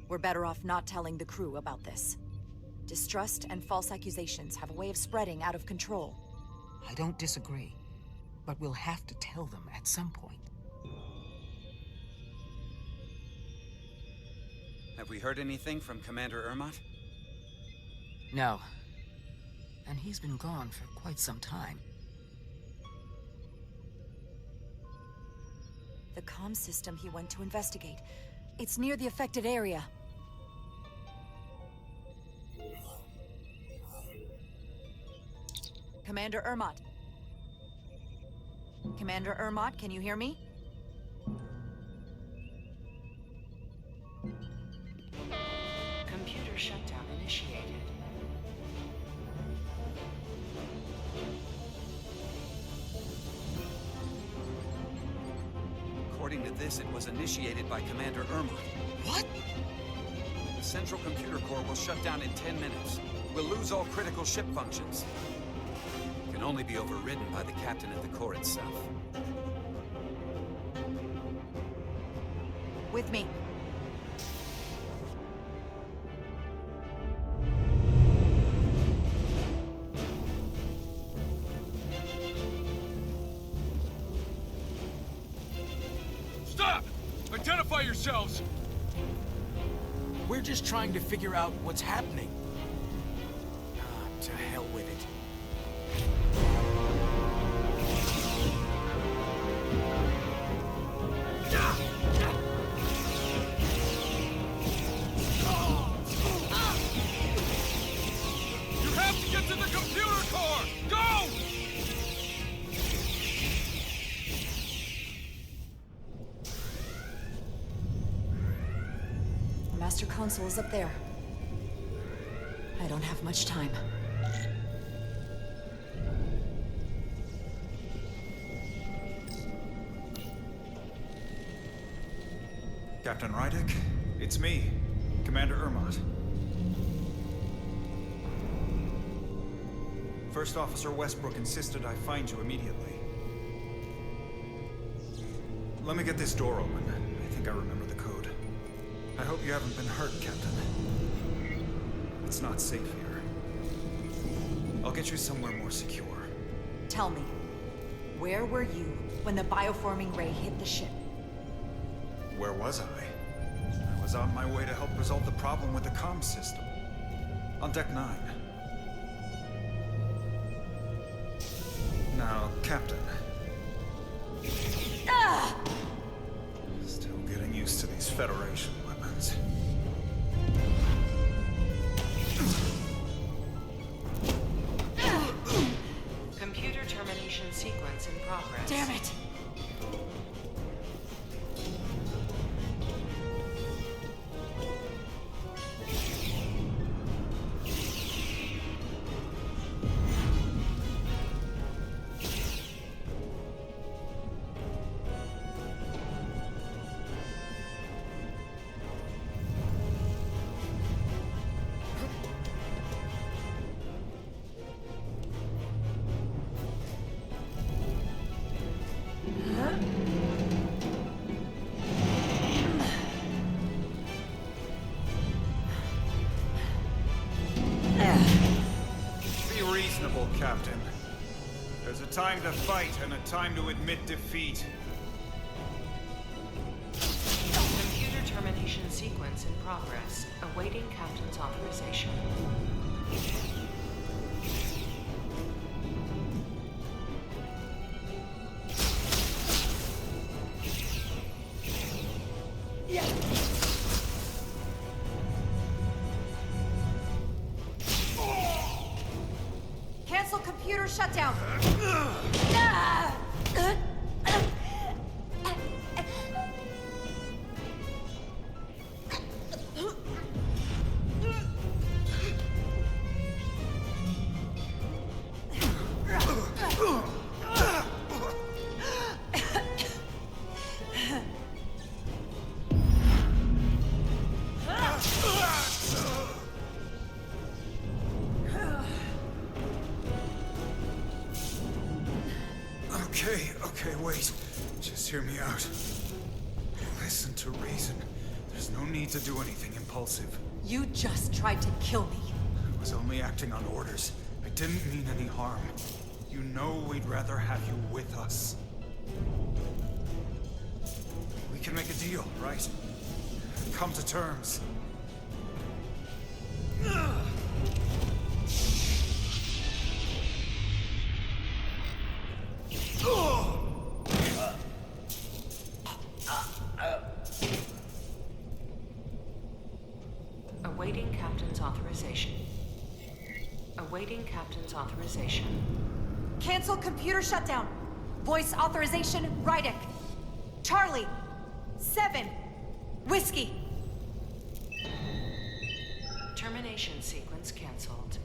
We're better off not telling the crew about this. Distrust and false accusations have a way of spreading out of control. I don't disagree, but we'll have to tell them at some point. Have we heard anything from Commander Ermot? No. And he's been gone for quite some time. The comm system he went to investigate. It's near the affected area. Commander Ermot. Commander Ermot, can you hear me? Computer shutdown initiated. According to this, it was initiated by Commander Ermot. What? The central computer core will shut down in 10 minutes. We'll lose all critical ship functions. It can only be overridden by the captain at the core itself. With me. Stop! Identify yourselves! We're just trying to figure out what's happening. To hell with it. You have to get to the computer core! Go! The master console is up there. I don't have much time. Captain Rydek, it's me, Commander Ermot. First Officer Westbrook insisted I find you immediately. Let me get this door open. I think I remember the code. I hope you haven't been hurt, Captain. It's not safe here. I'll get you somewhere more secure. Tell me, where were you when the bioforming ray hit the ship? Where was I? I was on my way to help resolve the problem with the comm system. On Deck 9. Now, Captain. Ah! Still getting used to these Federation weapons. sequence in progress. Damn it! Captain. There's a time to fight and a time to admit defeat. Computer termination sequence in progress. Awaiting Captain's authorization. Cancel computer shutdown. Okay, wait. Just hear me out. Listen to reason. There's no need to do anything impulsive. You just tried to kill me. I was only acting on orders. I didn't mean any harm. You know we'd rather have you with us. We can make a deal, right? Come to terms. Awaiting Captain's authorization. Awaiting Captain's authorization. Cancel computer shutdown. Voice authorization, Rydek. Charlie. 7. Whiskey. Termination sequence cancelled.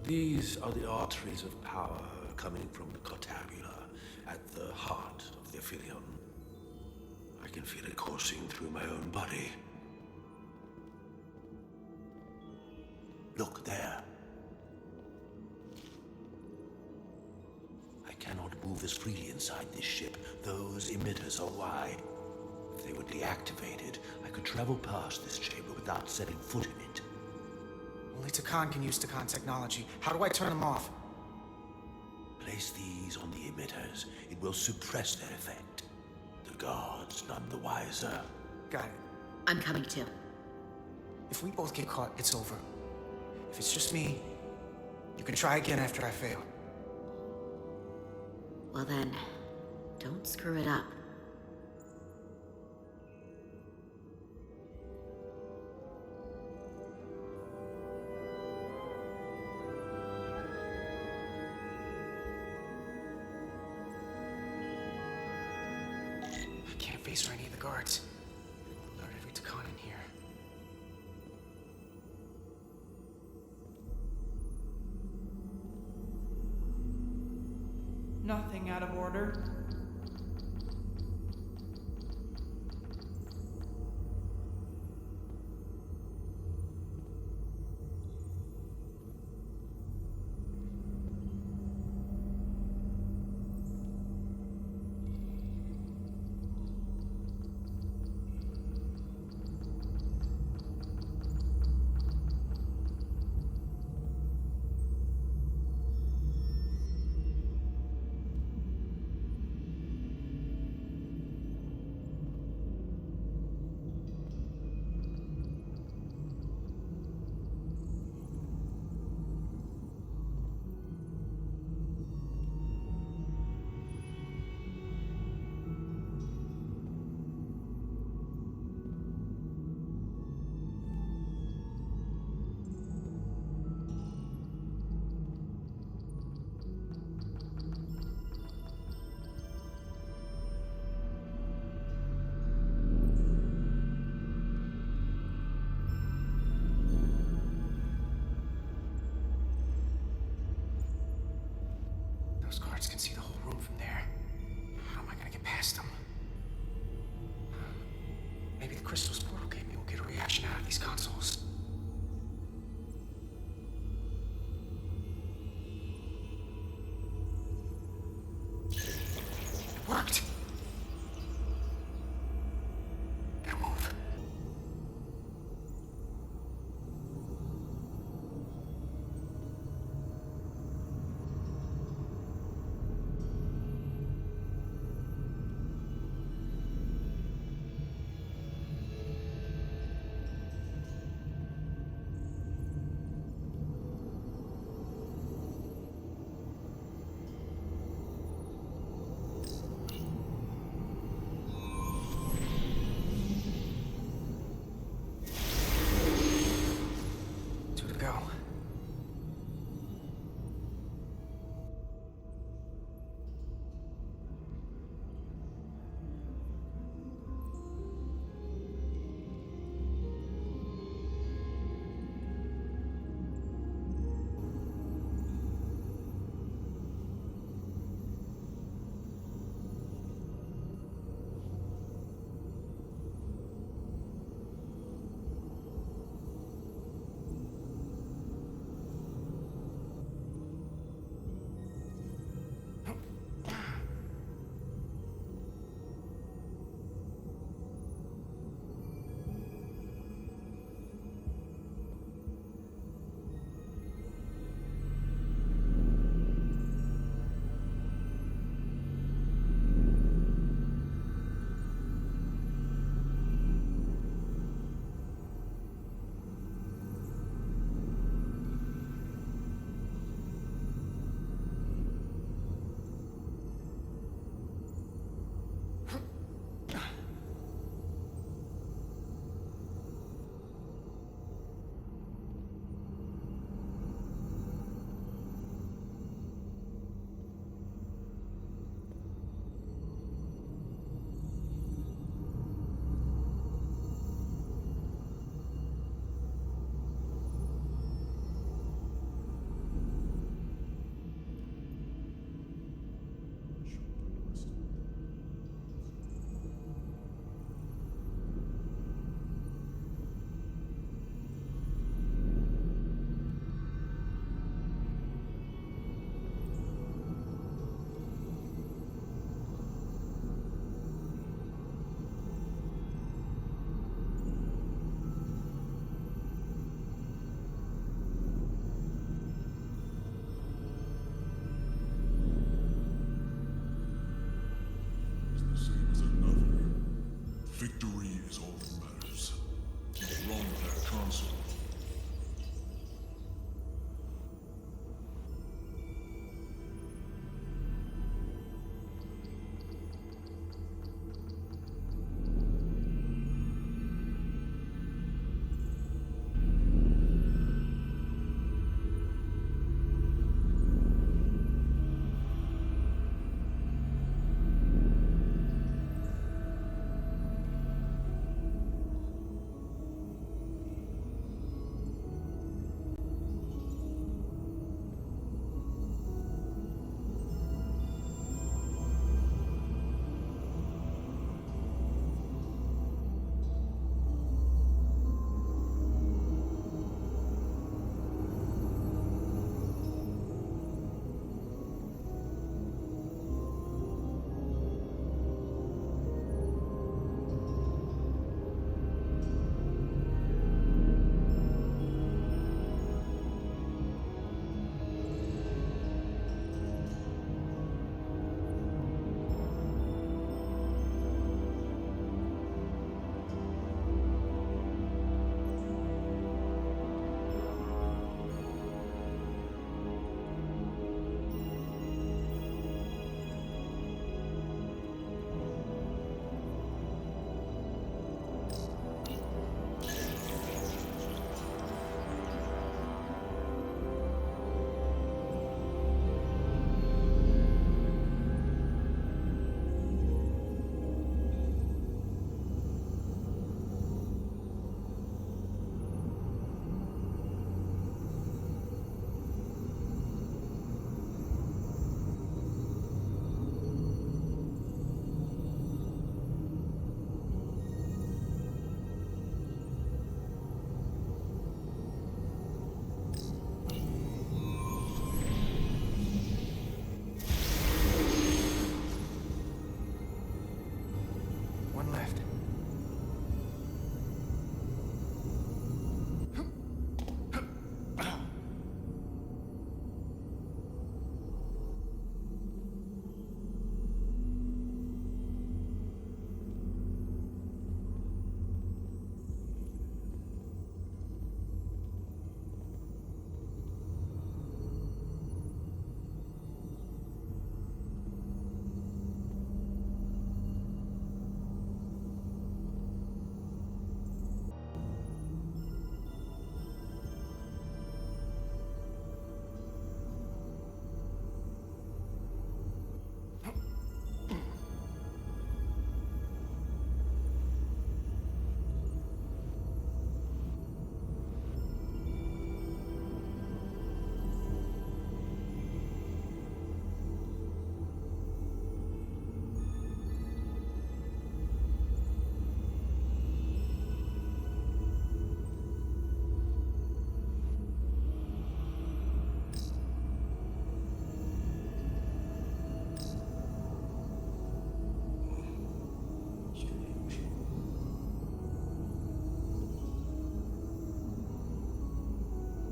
These are the arteries of power coming from the cortabula at the heart of the Aphelion. I can feel it coursing through my own body. Look there. I cannot move as freely inside this ship. Those emitters are wide. If they were deactivated, I could travel past this chamber without setting foot in it. Only Tkon can use Tkon technology. How do I turn them off? Place these on the emitters. It will suppress their effect. The guards none the wiser. Got it. I'm coming too. If we both get caught, it's over. If it's just me, you can try again after I fail. Well then, don't screw it up. I can't face or any of the guards. Alert every Tkon in here. Nothing out of order. Those guards can see the whole room from there. How am I gonna get past them? Maybe the crystals portal gave me will get a reaction out of these consoles. It worked! Now move. Victory is all that matters. What's wrong with that console?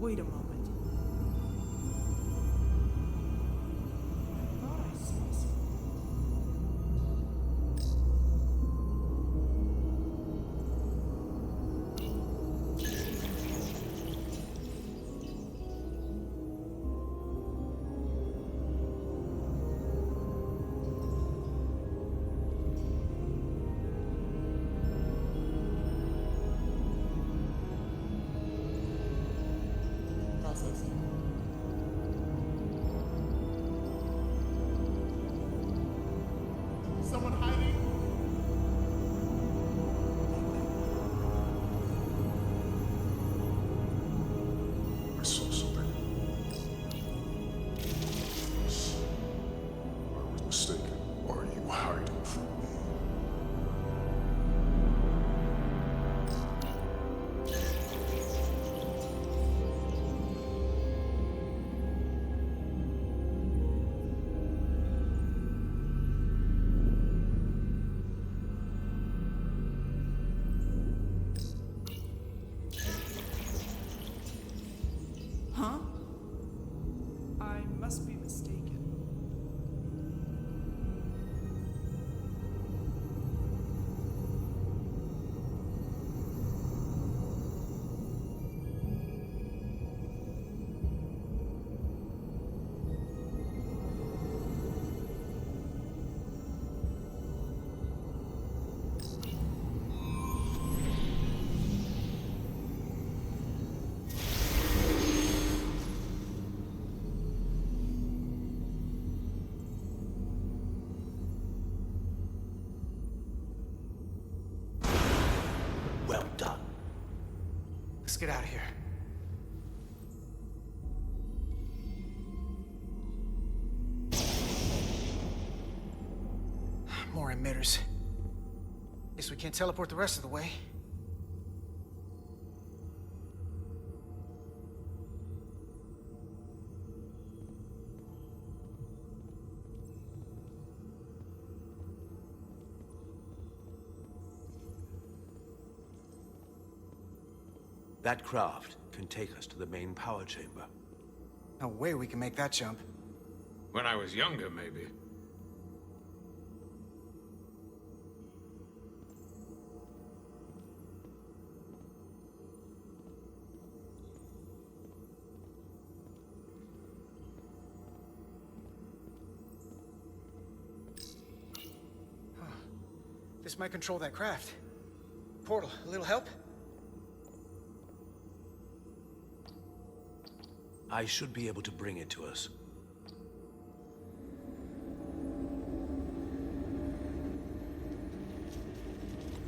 Wait a moment. I thought I saw something. Someone hiding? I saw something. I was mistaken. Are you hiding from me? Huh? I must be mistaken. Well done. Let's get out of here. More emitters. Guess we can't teleport the rest of the way. That craft can take us to the main power chamber. No way we can make that jump. When I was younger, maybe. This might control that craft. Portal, a little help? I should be able to bring it to us.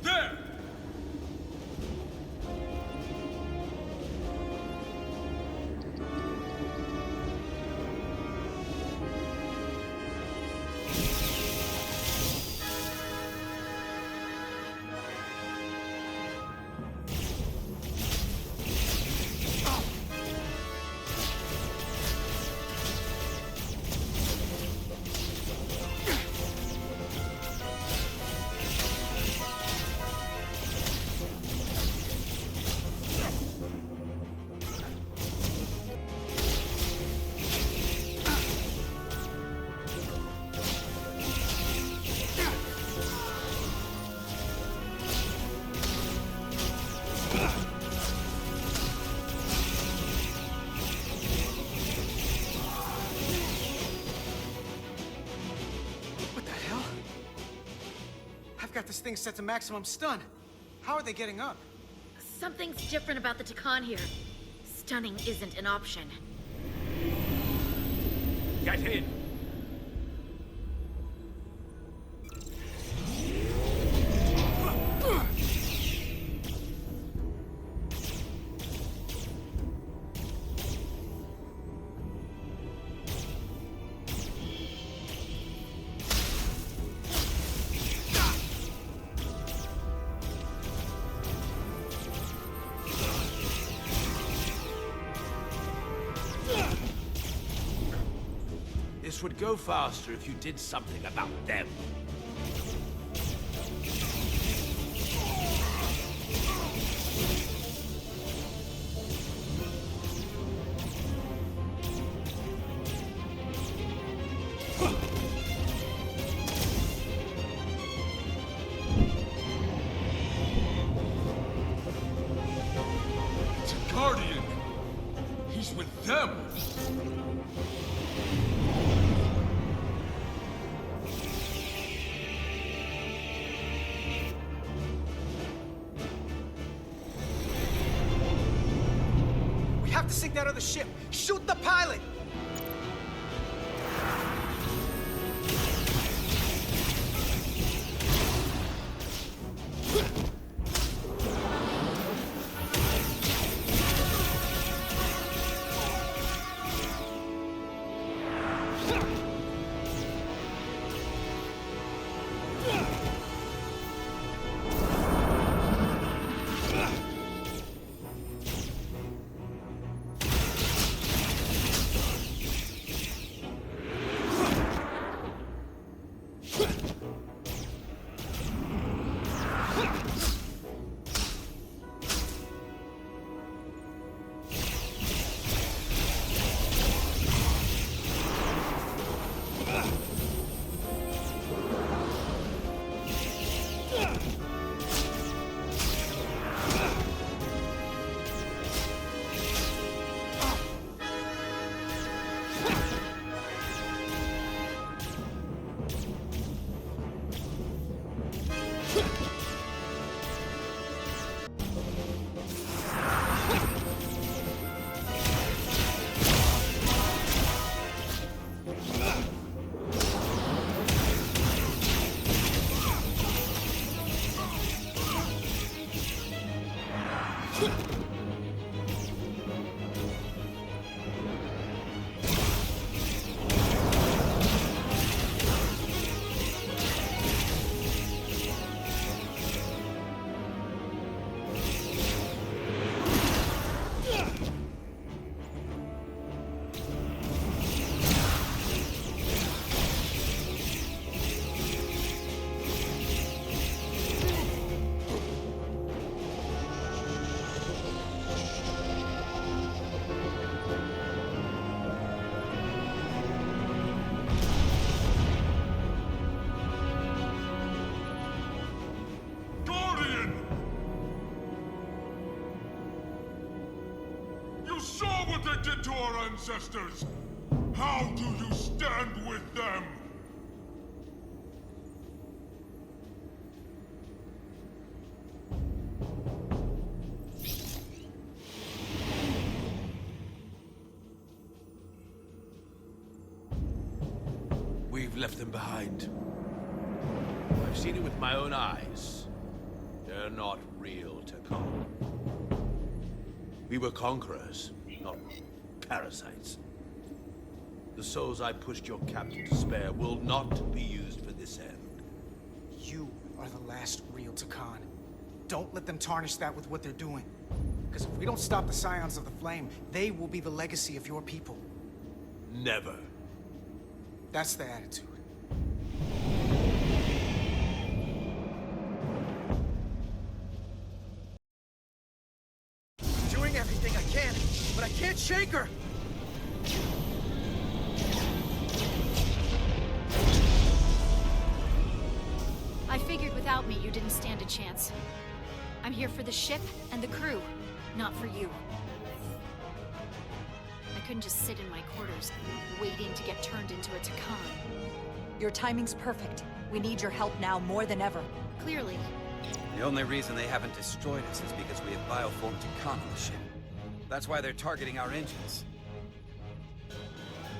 There! Got this thing set to maximum stun. How are they getting up? Something's different about the Tkon here. Stunning isn't an option. Get in! This would go faster if you did something about them. We have to sink that other ship! Shoot the pilot! What they did to our ancestors! How do you stand with them? We've left them behind. I've seen it with my own eyes. They're not real Tkon. We were conquerors, not parasites. The souls I pushed your captain to spare will not be used for this end. You are the last real Tkon. Don't let them tarnish that with what they're doing. Because if we don't stop the Scions of the Flame, they will be the legacy of your people. Never. That's the attitude. Doing everything I can, but I can't shake her! I figured without me, you didn't stand a chance. I'm here for the ship and the crew, not for you. I couldn't just sit in my quarters, waiting to get turned into a Tkon. Your timing's perfect. We need your help now more than ever. Clearly. The only reason they haven't destroyed us is because we have bioformed Tkon on the ship. That's why they're targeting our engines.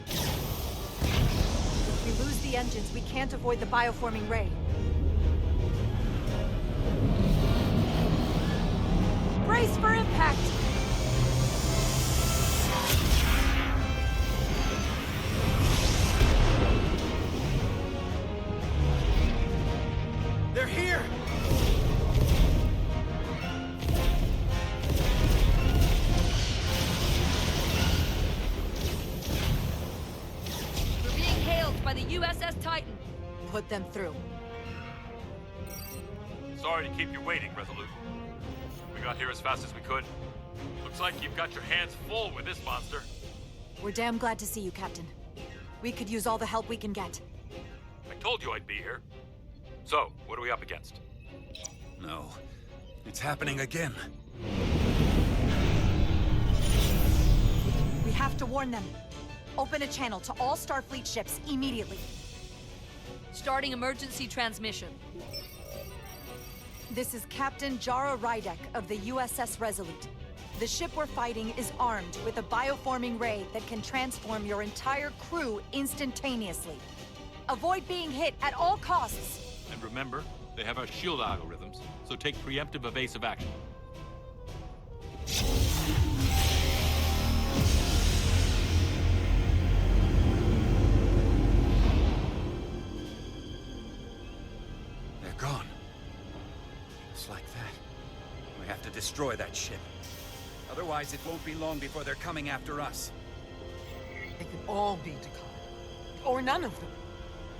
If we lose the engines, we can't avoid the bioforming ray. Brace for impact! They're here! We're being hailed by the USS Titan. Put them through. Sorry to keep you waiting, Resolute. We got here as fast as we could. Looks like you've got your hands full with this monster. We're damn glad to see you, Captain. We could use all the help we can get. I told you I'd be here. So, what are we up against? No. It's happening again. We have to warn them. Open a channel to all Starfleet ships immediately. Starting emergency transmission. This is Captain Jara Rydek of the USS Resolute. The ship we're fighting is armed with a bioforming ray that can transform your entire crew instantaneously. Avoid being hit at all costs. And remember, they have our shield algorithms, so take preemptive evasive action. They're gone. Just like that. We have to destroy that ship. Otherwise, it won't be long before they're coming after us. They could all be Tkon. Or none of them.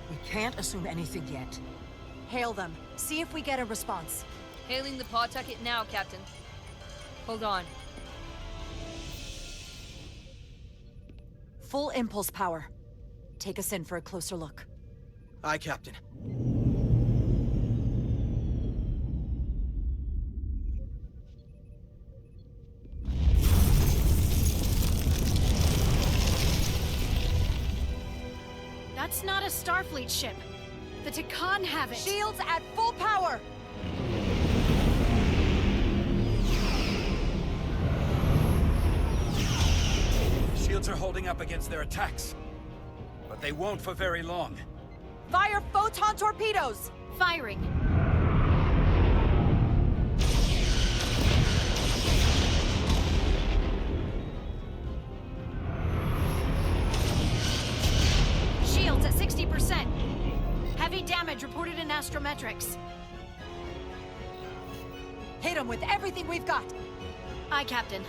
We can't assume anything yet. Hail them. See if we get a response. Hailing the Pawtucket now, Captain. Hold on. Full impulse power. Take us in for a closer look. Aye, Captain. That's not a Starfleet ship. The Tkon have it. Shields at full power! Shields are holding up against their attacks. But they won't for very long. Fire photon torpedoes! Firing. Shields at 60%. Heavy damage reported in astrometrics. Hit them with everything we've got. Aye, Captain.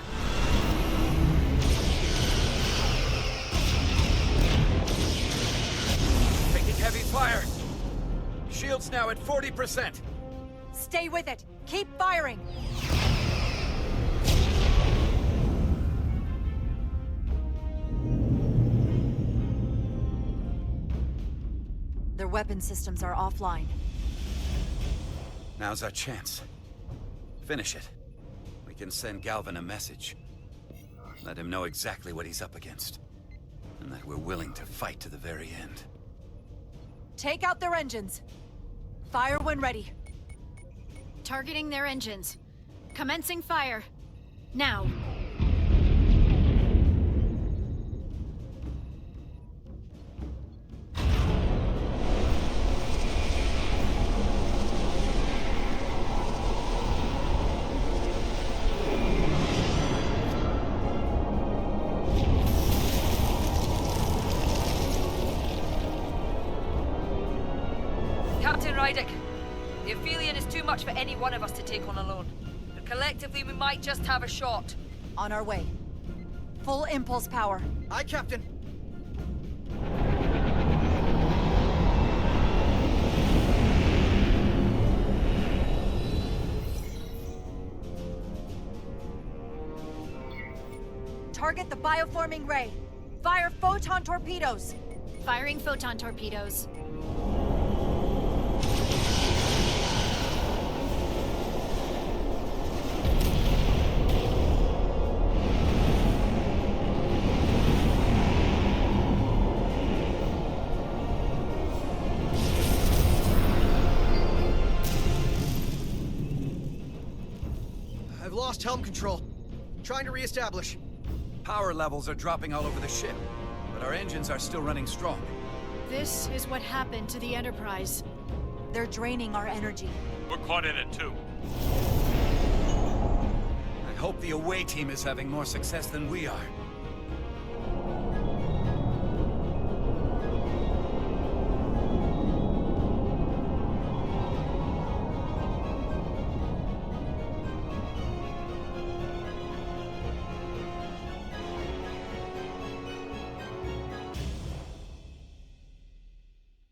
Taking heavy fire. Shields now at 40%. Stay with it. Keep firing. Their weapon systems are offline. Now's our chance. Finish it. We can send Galvin a message. Let him know exactly what he's up against. And that we're willing to fight to the very end. Take out their engines. Fire when ready. Targeting their engines. Commencing fire. Now. Captain Rydek, the Aphelion is too much for any one of us to take on alone. But collectively, we might just have a shot. On our way. Full impulse power. Aye, Captain. Target the bioforming ray. Fire photon torpedoes. Firing photon torpedoes. I've lost helm control. Trying to re-establish. Power levels are dropping all over the ship, but our engines are still running strong. This is what happened to the Enterprise. They're draining our energy. We're caught in it, too. I hope the away team is having more success than we are.